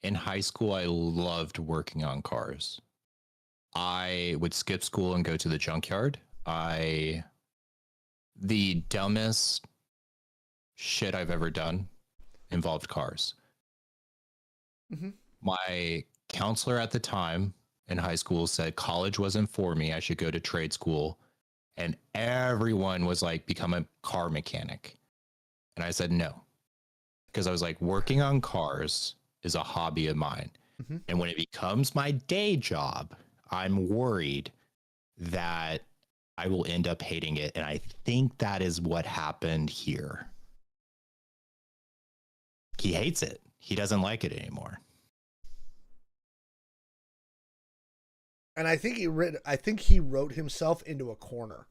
B: In high school, I loved working on cars. I would skip school and go to the junkyard. I The dumbest shit I've ever done involved cars.
A: Mm-hmm.
B: My counselor at the time in high school said college wasn't for me. I should go to trade school. And everyone was like, become a car mechanic. And I said no. Because I was like, working on cars is a hobby of mine.
A: Mm-hmm.
B: And when it becomes my day job, I'm worried that I will end up hating it. And I think that is what happened here. He hates it. He doesn't like it anymore.
A: And I think he wrote himself into a corner.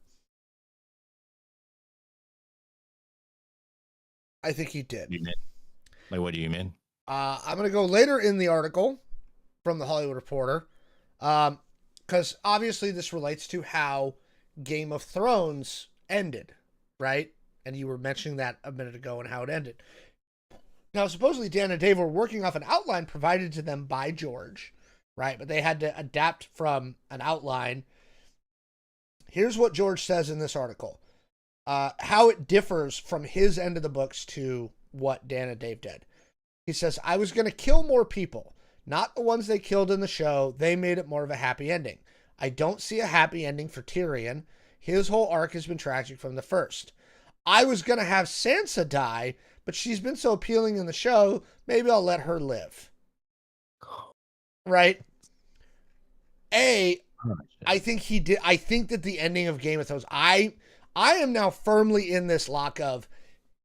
A: I think he did.
B: Like, what do you mean?
A: I'm going to go later in the article from the Hollywood Reporter, because obviously this relates to how Game of Thrones ended, right? And you were mentioning that a minute ago and how it ended. Now, supposedly Dan and Dave were working off an outline provided to them by George, right? But they had to adapt from an outline. Here's what George says in this article. How it differs from his end of the books to what Dan and Dave did. He says, I was going to kill more people, not the ones they killed in the show. They made it more of a happy ending. I don't see a happy ending for Tyrion. His whole arc has been tragic from the first. I was going to have Sansa die, but she's been so appealing in the show, maybe I'll let her live. Right? I think he did. I think that the ending of Game of Thrones, I am now firmly in this lock of,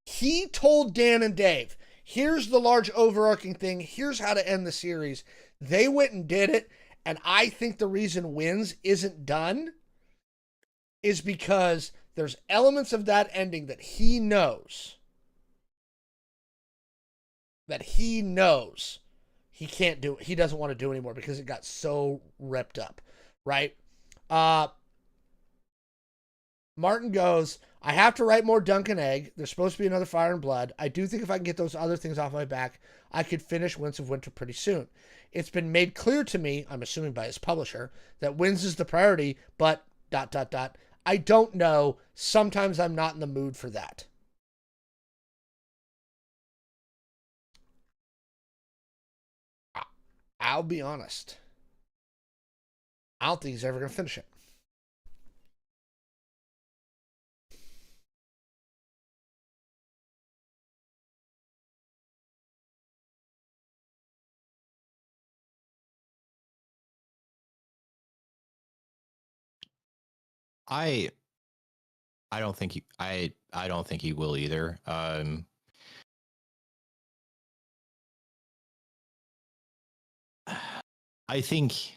A: he told Dan and Dave, here's the large overarching thing. Here's how to end the series. They went and did it. And I think the reason Wins isn't done is because there's elements of that ending that he knows he can't do. He doesn't want to do anymore because it got so ripped up. Right? Martin goes, I have to write more Dunk and Egg. There's supposed to be another Fire and Blood. I do think if I can get those other things off my back, I could finish Winds of Winter pretty soon. It's been made clear to me, I'm assuming by his publisher, that Winds is the priority, but ... I don't know. Sometimes I'm not in the mood for that. I'll be honest. I don't think he's ever going to finish it.
B: I don't think I don't think he will either. I think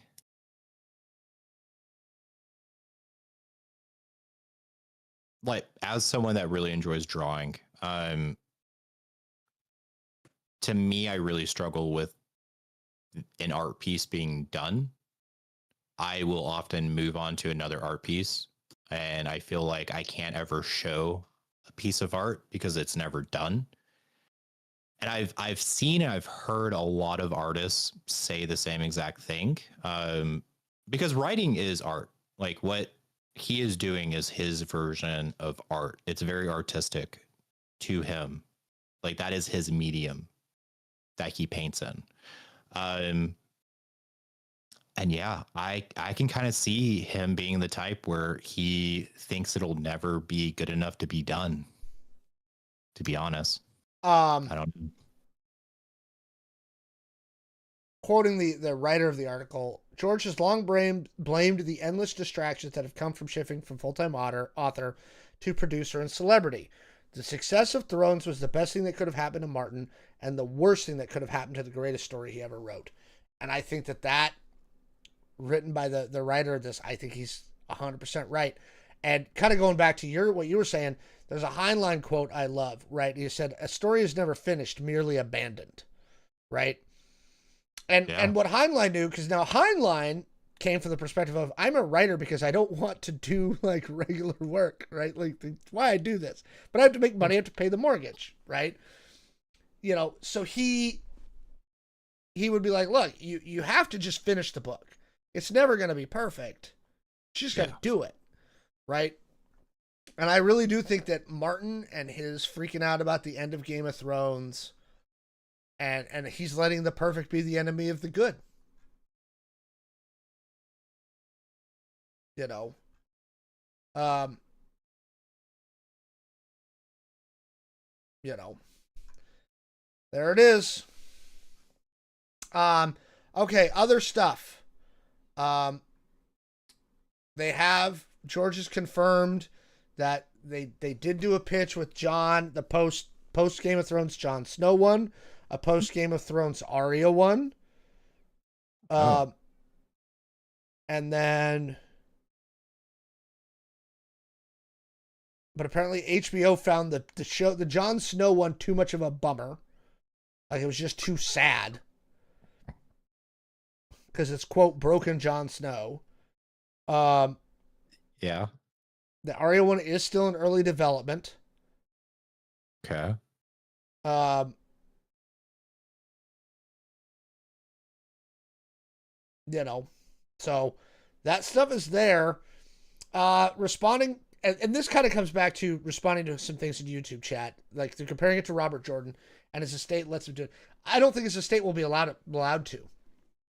B: like as someone that really enjoys drawing, to me, I really struggle with an art piece being done. I will often move on to another art piece, and I feel like I can't ever show a piece of art because it's never done. And I've seen and I've heard a lot of artists say the same exact thing, because writing is art. Like what he is doing is his version of art. It's very artistic to him. Like that is his medium that he paints in. And yeah, I can kind of see him being the type where he thinks it'll never be good enough to be done. To be honest, I don't know.
A: Quoting the writer of the article, George has long blamed the endless distractions that have come from shifting from full-time author to producer and celebrity. The success of Thrones was the best thing that could have happened to Martin and the worst thing that could have happened to the greatest story he ever wrote. And I think that written by the writer of this, I think he's 100% right. And kind of going back to what you were saying, there's a Heinlein quote I love, right? He said, a story is never finished, merely abandoned, right? And what Heinlein knew, because now Heinlein came from the perspective of, I'm a writer because I don't want to do like regular work, right? Like that's why I do this, but I have to make money, I have to pay the mortgage, right? You know, so he would be like, look, you have to just finish the book. It's never going to be perfect. You just got to do it, right? And I really do think that Martin and his freaking out about the end of Game of Thrones, and he's letting the perfect be the enemy of the good. You know. You know. There it is. Okay, other stuff. George has confirmed that they did do a pitch with John, the post Game of Thrones Jon Snow one, a post Game of Thrones Arya one. And then, but apparently HBO found the Jon Snow one too much of a bummer. Like, it was just too sad. Because it's, quote, broken Jon Snow.
B: Yeah.
A: The Arya one is still in early development.
B: Okay.
A: You know, so that stuff is there. Responding, and this kind of comes back to responding to some things in YouTube chat, like they're comparing it to Robert Jordan, and his estate lets him do it. I don't think his estate will be allowed to.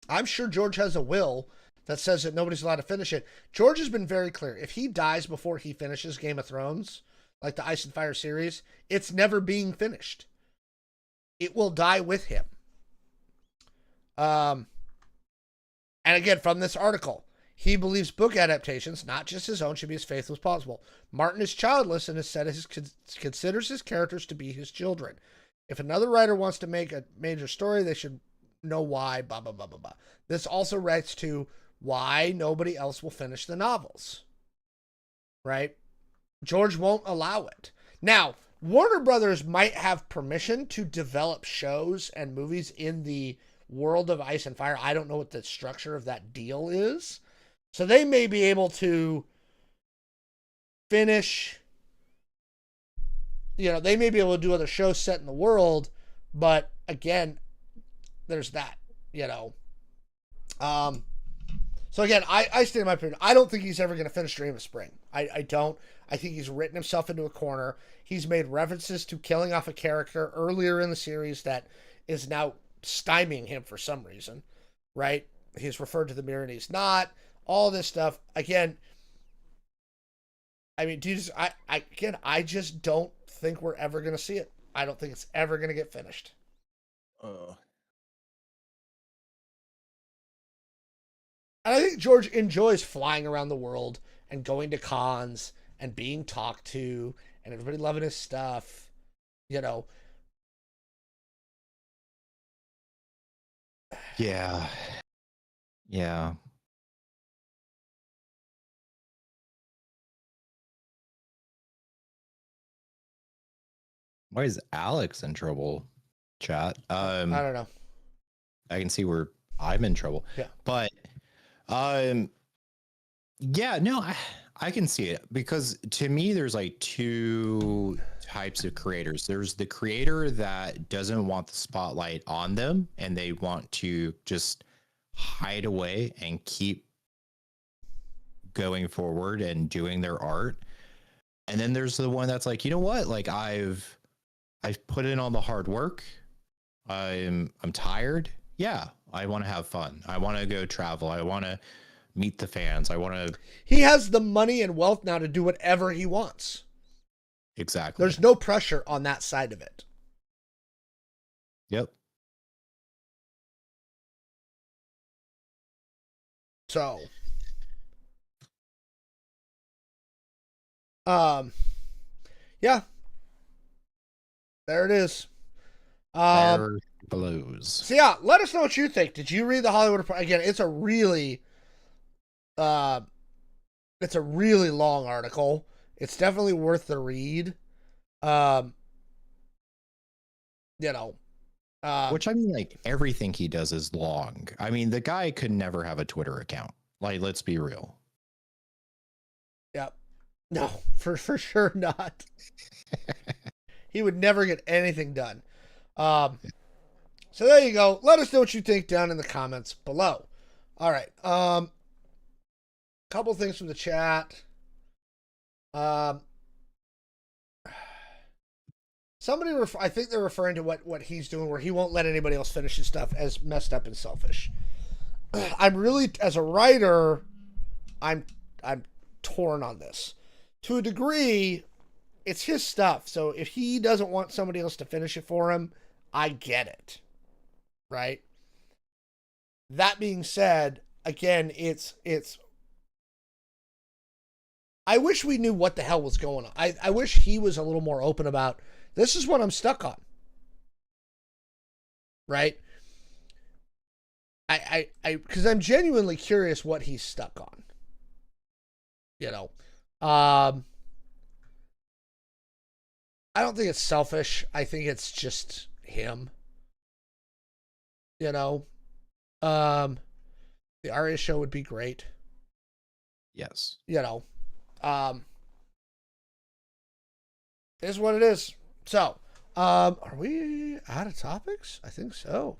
A: I'm sure George has a will that says that nobody's allowed to finish it. George has been very clear. If he dies before he finishes Game of Thrones, like the Ice and Fire series, it's never being finished. It will die with him. And again, from this article, he believes book adaptations, not just his own, should be as faithful as possible. Martin is childless and has said considers his characters to be his children. If another writer wants to make a major story, they should know why, blah, blah, blah, blah, blah. This also writes to why nobody else will finish the novels. Right? George won't allow it. Now, Warner Brothers might have permission to develop shows and movies in the world of Ice and Fire. I don't know what the structure of that deal is. So they may be able to finish, they may be able to do other shows set in the world, but again, there's that, So again, I stand in my opinion. I don't think he's ever going to finish Dream of Spring. I don't. I think he's written himself into a corner. He's made references to killing off a character earlier in the series that is now stymieing him for some reason, right? He's referred to the mirror and he's not. All this stuff. Again, I mean, I just don't think we're ever going to see it. I don't think it's ever going to get finished. And I think George enjoys flying around the world and going to cons and being talked to and everybody loving his stuff,
B: Yeah. Yeah. Why is Alex in trouble, chat?
A: I don't know.
B: I can see where I'm in trouble.
A: Yeah.
B: But yeah, no, I can see it, because to me there's like two types of creators. There's the creator that doesn't want the spotlight on them and they want to just hide away and keep going forward and doing their art. And then there's the one that's like, you know what? Like I've put in all the hard work. I'm tired. Yeah, I want to have fun. I want to go travel. I want to meet the fans.
A: He has the money and wealth now to do whatever he wants.
B: Exactly.
A: There's no pressure on that side of it.
B: Yep.
A: So, yeah, there it is.
B: There blows.
A: So yeah, let us know what you think. Did you read the Hollywood Reporter? Again, it's a really long article. It's definitely worth the read.
B: Which, I mean, like, everything he does is long. I mean, the guy could never have a Twitter account. Like, let's be real.
A: Yep. No, for sure not. He would never get anything done. So there you go. Let us know what you think down in the comments below. All right. Couple things from the chat. I think they're referring to what he's doing, where he won't let anybody else finish his stuff, as messed up and selfish. I'm really, as a writer, I'm torn on this. To a degree, it's his stuff. So if he doesn't want somebody else to finish it for him, I get it. Right? That being said, again, it's I wish we knew what the hell was going on. I wish he was a little more open about, this is what I'm stuck on. Right? Because I'm genuinely curious what he's stuck on. You know, I don't think it's selfish. I think it's just him. You know, the Arya show would be great.
B: Yes.
A: You know, it is what it is. So, are we out of topics? I think so.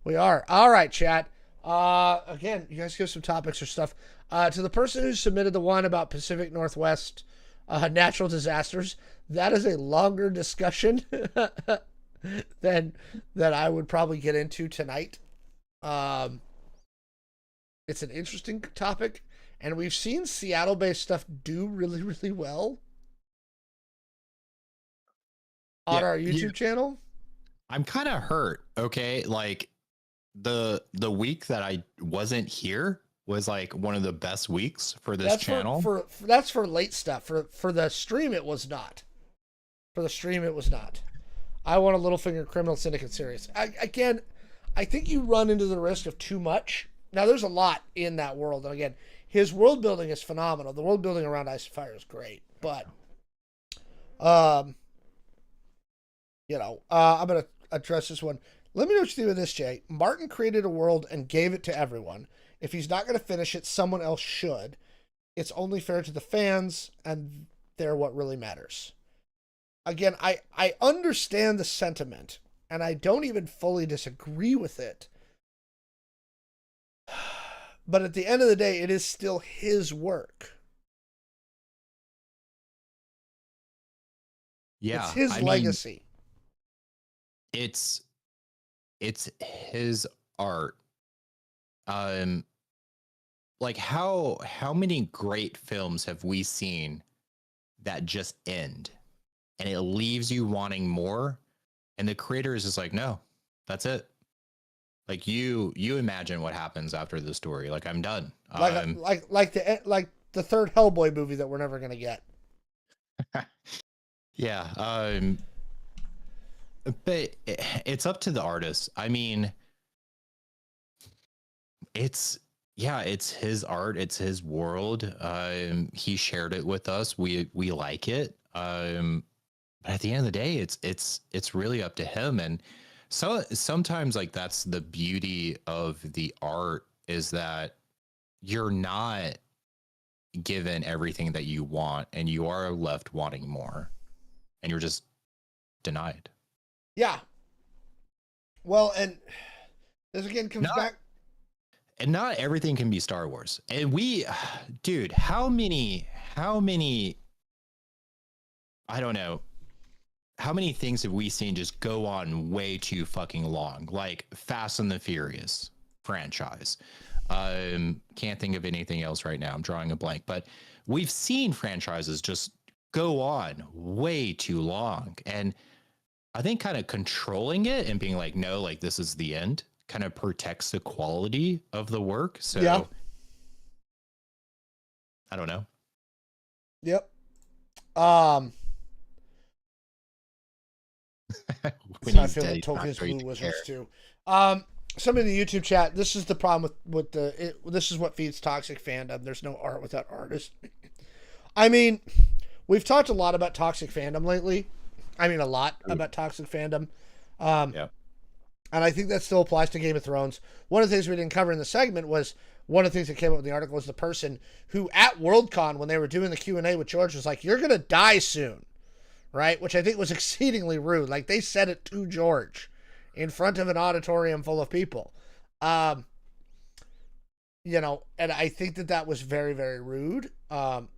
A: We are. All right, chat. Again, you guys give some topics or stuff. To the person who submitted the one about Pacific Northwest natural disasters, that is a longer discussion than I would probably get into tonight. It's an interesting topic, and we've seen Seattle-based stuff do really, really well on our YouTube channel.
B: I'm kind of hurt. Okay, like the week that I wasn't here was like one of the best weeks for this channel.
A: That's for late stuff. For the stream, it was not. For the stream, it was not. I want a Littlefinger Criminal Syndicate series. Again, I think you run into the risk of too much. Now, there's a lot in that world, and again, his world building is phenomenal. The world building around Ice and Fire is great, but you know, I'm gonna address this one. Let me know what you think of this, Jay. Martin created a world and gave it to everyone. If he's not going to finish it, someone else should. It's only fair to the fans, and they're what really matters. Again, I understand the sentiment, and I don't even fully disagree with it. But at the end of the day, it is still his work.
B: Yeah.
A: It's his legacy.
B: It's his art. Like how many great films have we seen that just end and it leaves you wanting more, and the creator is just like, no, that's it. Like you imagine what happens after the story. Like, I'm done.
A: Like the third Hellboy movie that we're never gonna get.
B: Yeah. But it's up to the artist. I mean, it's his art, it's his world. He shared it with us. We like it. But at the end of the day, it's really up to him. And so sometimes, like, that's the beauty of the art, is that you're not given everything that you want, and you are left wanting more, and you're just denied.
A: Yeah. Well, and this again comes back.
B: And not everything can be Star Wars. And dude, how many, I don't know, how many things have we seen just go on way too fucking long? Like Fast and the Furious franchise. Can't think of anything else right now. I'm drawing a blank. But we've seen franchises just go on way too long. And I think kind of controlling it and being like, no, like, this is the end, kind of protects the quality of the work. So yeah. I don't know.
A: Yep. I feel like Tolkien's Blue Wizards too. Somebody in the YouTube chat, this is the problem with this is what feeds toxic fandom. There's no art without artists. I mean, we've talked a lot about toxic fandom lately. I mean, a lot about toxic fandom.
B: Yeah.
A: And I think that still applies to Game of Thrones. One of the things we didn't cover in the segment was, one of the things that came up in the article was the person who at Worldcon, when they were doing the Q&A with George, was like, you're going to die soon. Right? Which I think was exceedingly rude. Like, they said it to George in front of an auditorium full of people. You know, and I think that was very, very rude. I'm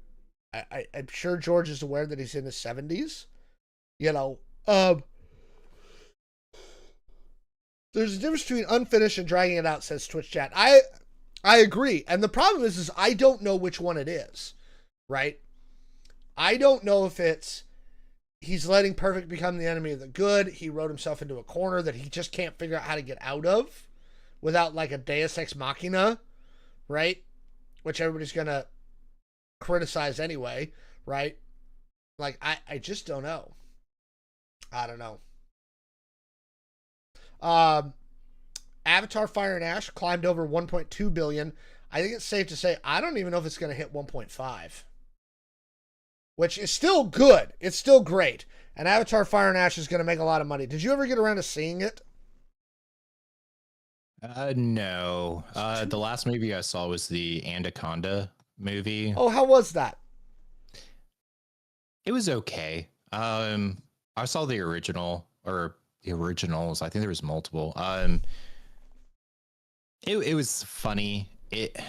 A: sure George is aware that he's in his 70s. You know, There's a difference between unfinished and dragging it out, says Twitch chat. I agree. And the problem is I don't know which one it is, right? I don't know if it's he's letting perfect become the enemy of the good. He wrote himself into a corner that he just can't figure out how to get out of without like a Deus Ex Machina, right? Which everybody's going to criticize anyway, right? Like, I just don't know. I don't know. Avatar Fire and Ash climbed over 1.2 billion. I think it's safe to say I don't even know if it's going to hit 1.5. Which is still good. It's still great. And Avatar Fire and Ash is going to make a lot of money. Did you ever get around to seeing it?
B: No. The last movie I saw was the Anaconda movie.
A: Oh, how was that?
B: It was okay. I saw the original, or the originals. I think there was multiple. It was funny. It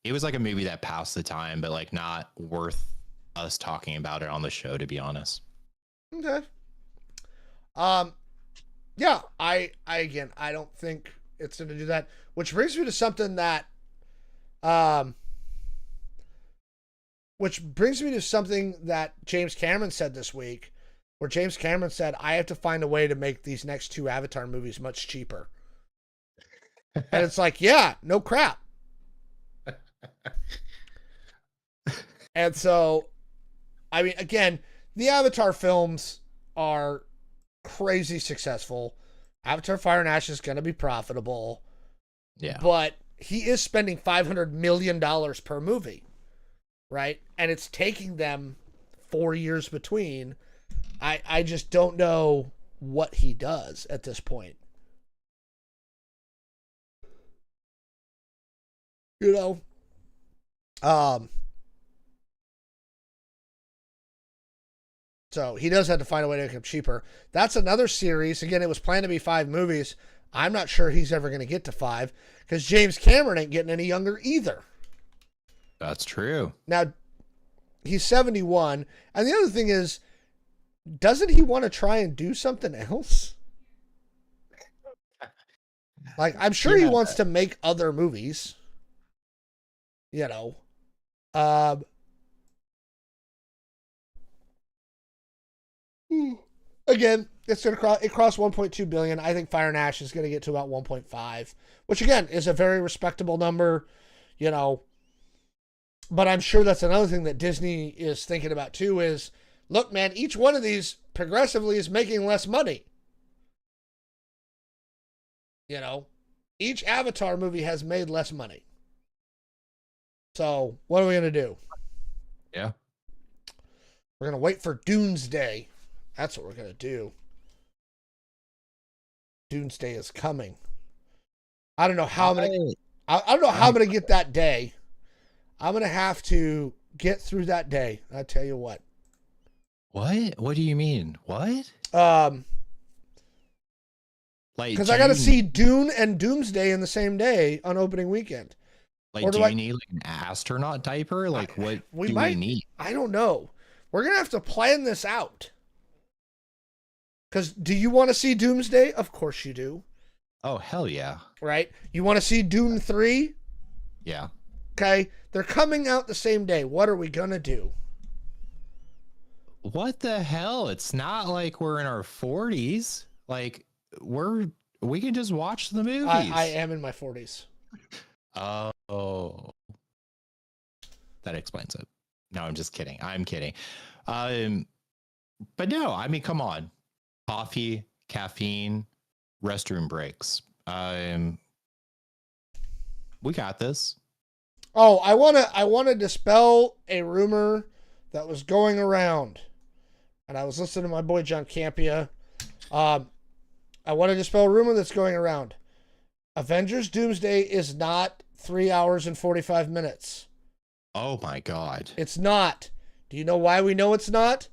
B: was like a movie that passed the time, but like not worth us talking about it on the show, to be honest.
A: Okay. Yeah, I again, I don't think it's going to do that, which brings me to something that James Cameron said this week, where James Cameron said, I have to find a way to make these next two Avatar movies much cheaper. And it's like, yeah, no crap. And so, I mean, again, the Avatar films are crazy successful. Avatar Fire and Ash is going to be profitable.
B: Yeah.
A: But he is spending $500 million per movie, right? And it's taking them 4 years between. I just don't know what he does at this point. You know? So he does have to find a way to make them cheaper. That's another series. Again, it was planned to be 5 movies. I'm not sure he's ever going to get to 5 because James Cameron ain't getting any younger either.
B: That's true.
A: Now, he's 71. And the other thing is, doesn't he want to try and do something else? Like, I'm sure he wants to make other movies. You know. Again, it's going to cross 1.2 billion. I think Fire and Ash is going to get to about 1.5, which again is a very respectable number, you know. But I'm sure that's another thing that Disney is thinking about too is, look, man, each one of these progressively is making less money. You know, each Avatar movie has made less money. So what are we going to do?
B: Yeah.
A: We're going to wait for Doomsday. That's what we're going to do. Doomsday is coming. I don't know how I'm going to get that day. I'm going to have to get through that day. I'll tell you what.
B: What? What do you mean? What? Like,
A: because I got to see Dune and Doomsday in the same day on opening weekend.
B: Like, do you need like an astronaut diaper? Like, what do we need?
A: I don't know. We're going to have to plan this out. Because do you want to see Doomsday? Of course you do.
B: Oh, hell yeah.
A: Right? You want to see Dune 3?
B: Yeah.
A: Okay. They're coming out the same day. What are we going to do?
B: What the hell? It's not like we're in our 40s. Like, we can just watch the movies.
A: I am in my 40s.
B: Oh. That explains it. No, I'm just kidding. I'm kidding. But no, I mean, come on. Coffee, caffeine, restroom breaks. We got this.
A: Oh, I want to dispel a rumor that was going around. And I was listening to my boy John Campia. I want to dispel a rumor that's going around. Avengers Doomsday is not 3 hours and 45 minutes.
B: Oh my God.
A: It's not. Do you know why we know it's not?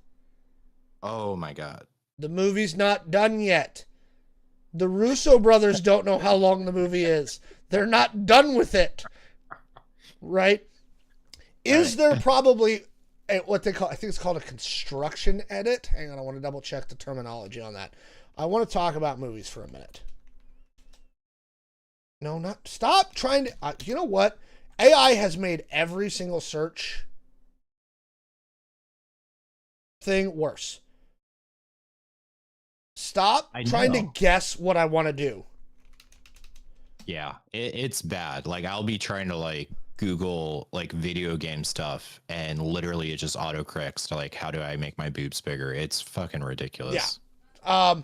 B: Oh my God.
A: The movie's not done yet. The Russo brothers don't know how long the movie is. They're not done with it. Right? Is there probably what they call, I think it's called a construction edit. Hang on, I want to double check the terminology on that. I want to talk about movies for a minute. No, not, stop trying to, you know what? AI has made every single search thing worse. Stop trying to guess what I want to do.
B: Yeah, it's bad. Like, I'll be trying to like Google like video game stuff, and literally it just autocorrects to like, how do I make my boobs bigger? It's fucking ridiculous.
A: Yeah.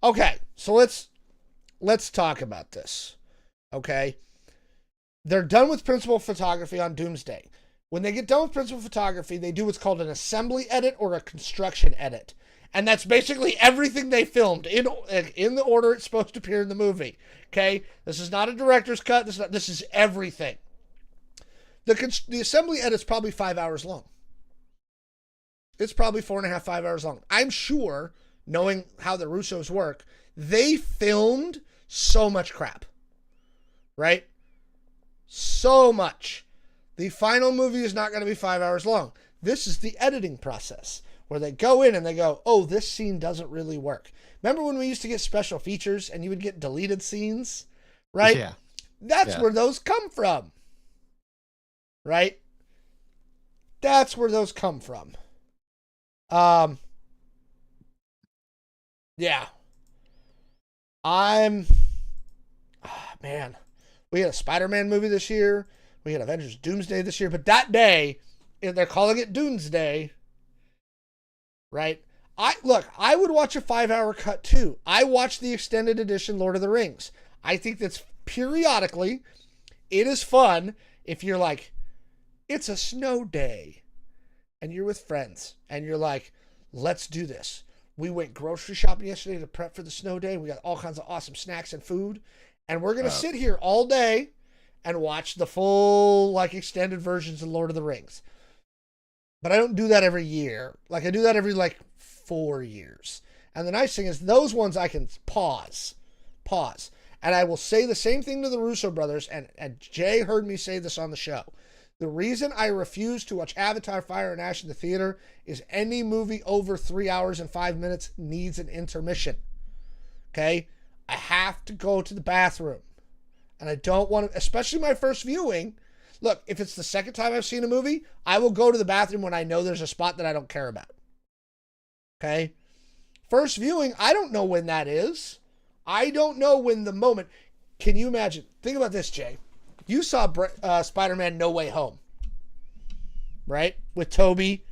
A: Okay, so let's talk about this. Okay, they're done with principal photography on Doomsday. When they get done with principal photography, they do what's called an assembly edit or a construction edit. And that's basically everything they filmed in the order it's supposed to appear in the movie. Okay? This is not a director's cut. This is everything. The assembly edit's probably 5 hours long. It's probably 4.5, 5 hours long. I'm sure, knowing how the Russos work, they filmed so much crap. Right? So much. The final movie is not going to be 5 hours long. This is the editing process where they go in and they go, oh, this scene doesn't really work. Remember when we used to get special features and you would get deleted scenes? Right?
B: Yeah.
A: That's where those come from. Right? That's where those come from. Yeah. Man. We had a Spider-Man movie this year. We had Avengers Doomsday this year. But that day, they're calling it Doomsday. Right? I would watch a 5-hour cut too. I watched the extended edition Lord of the Rings. I think that's periodically, it is fun if you're like, it's a snow day and you're with friends and you're like, let's do this. We went grocery shopping yesterday to prep for the snow day. We got all kinds of awesome snacks and food. And we're going to sit here all day and watch the full, like, extended versions of Lord of the Rings. But I don't do that every year. Like, I do that every, 4 years. And the nice thing is, those ones I can pause. And I will say the same thing to the Russo brothers, and Jay heard me say this on the show. The reason I refuse to watch Avatar, Fire and Ash in the theater is any movie over 3 hours and 5 minutes needs an intermission. Okay? I have to go to the bathroom. And I don't want to, especially my first viewing. Look, if it's the second time I've seen a movie, I will go to the bathroom when I know there's a spot that I don't care about. Okay? First viewing, I don't know when that is. I don't know when the moment. Can you imagine? Think about this, Jay. You saw Spider-Man No Way Home. Right? With Toby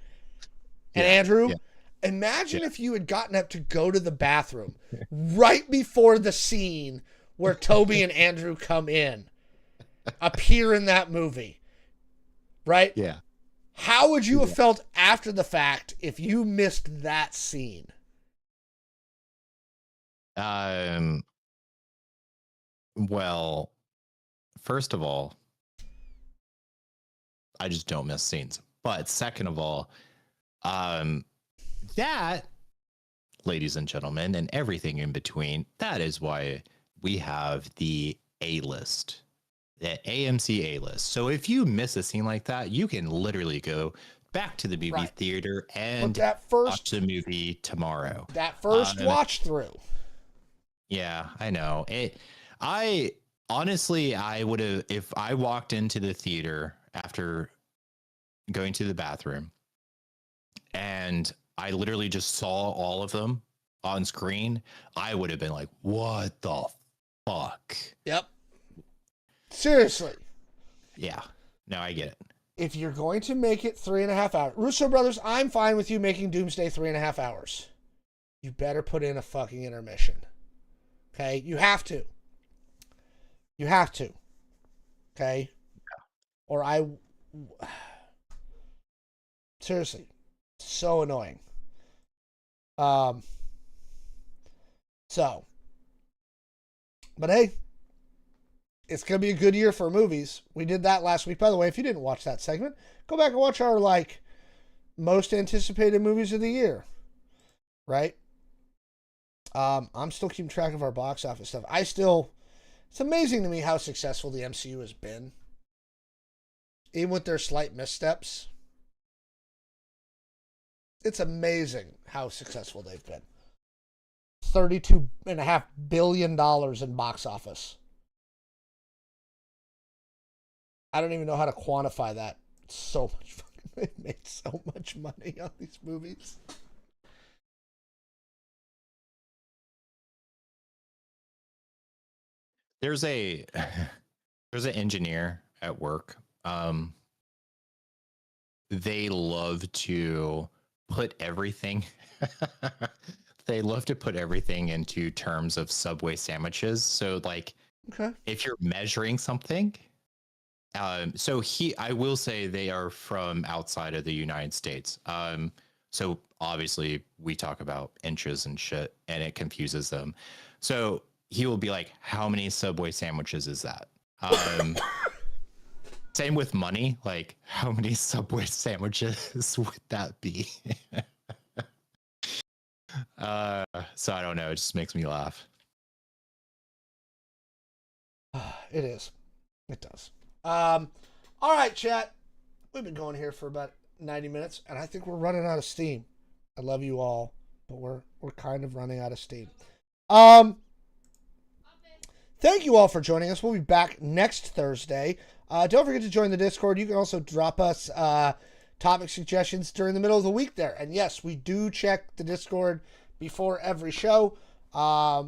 A: and Andrew. Yeah. Imagine if you had gotten up to go to the bathroom right before the scene where Toby and Andrew come in, appear in that movie, right?
B: Yeah.
A: How would you have felt after the fact if you missed that scene?
B: Well, first of all, I just don't miss scenes. But second of all, that, ladies and gentlemen, and everything in between, that is why we have the A-list, the AMC A-list. So if you miss a scene like that, you can literally go back to the movie theater and watch the movie tomorrow.
A: That first watch through.
B: Yeah, I know. I honestly, I would have, if I walked into the theater after going to the bathroom and I literally just saw all of them on screen, I would have been like, what the fuck?
A: Yep. Seriously.
B: Yeah. No, I get it.
A: If you're going to make it 3.5 hours, Russo brothers, I'm fine with you making Doomsday 3.5 hours. You better put in a fucking intermission. Okay? You have to. You have to. Okay? Or I... Seriously. So annoying. But hey, it's going to be a good year for movies. We did that last week. By the way, if you didn't watch that segment, go back and watch our, most anticipated movies of the year. Right? I'm still keeping track of our box office stuff. It's amazing to me how successful the MCU has been. Even with their slight missteps. It's amazing how successful they've been. $32.5 billion in box office. I don't even know how to quantify that. It's so much fun. They've made so much money on these movies.
B: There's an engineer at work. They love to put everything they love to put everything into terms of Subway sandwiches. So like,
A: Okay.
B: if you're measuring something, I will say they are from outside of the United States. So obviously we talk about inches and shit and it confuses them. So he will be like, how many Subway sandwiches is that? Same with money. Like, how many Subway sandwiches would that be? So I don't know. It just makes me laugh.
A: It is. It does. All right, chat. We've been going here for about 90 minutes, and I think we're running out of steam. I love you all, but we're kind of running out of steam. Thank you all for joining us. We'll be back next Thursday. Don't forget to join the Discord. You can also drop us topic suggestions during the middle of the week there. And yes, we do check the Discord before every show. Yeah,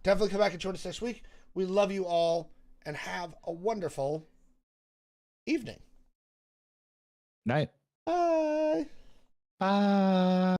A: definitely come back and join us next week. We love you all and have a wonderful evening.
B: Night.
A: Bye.
B: Bye.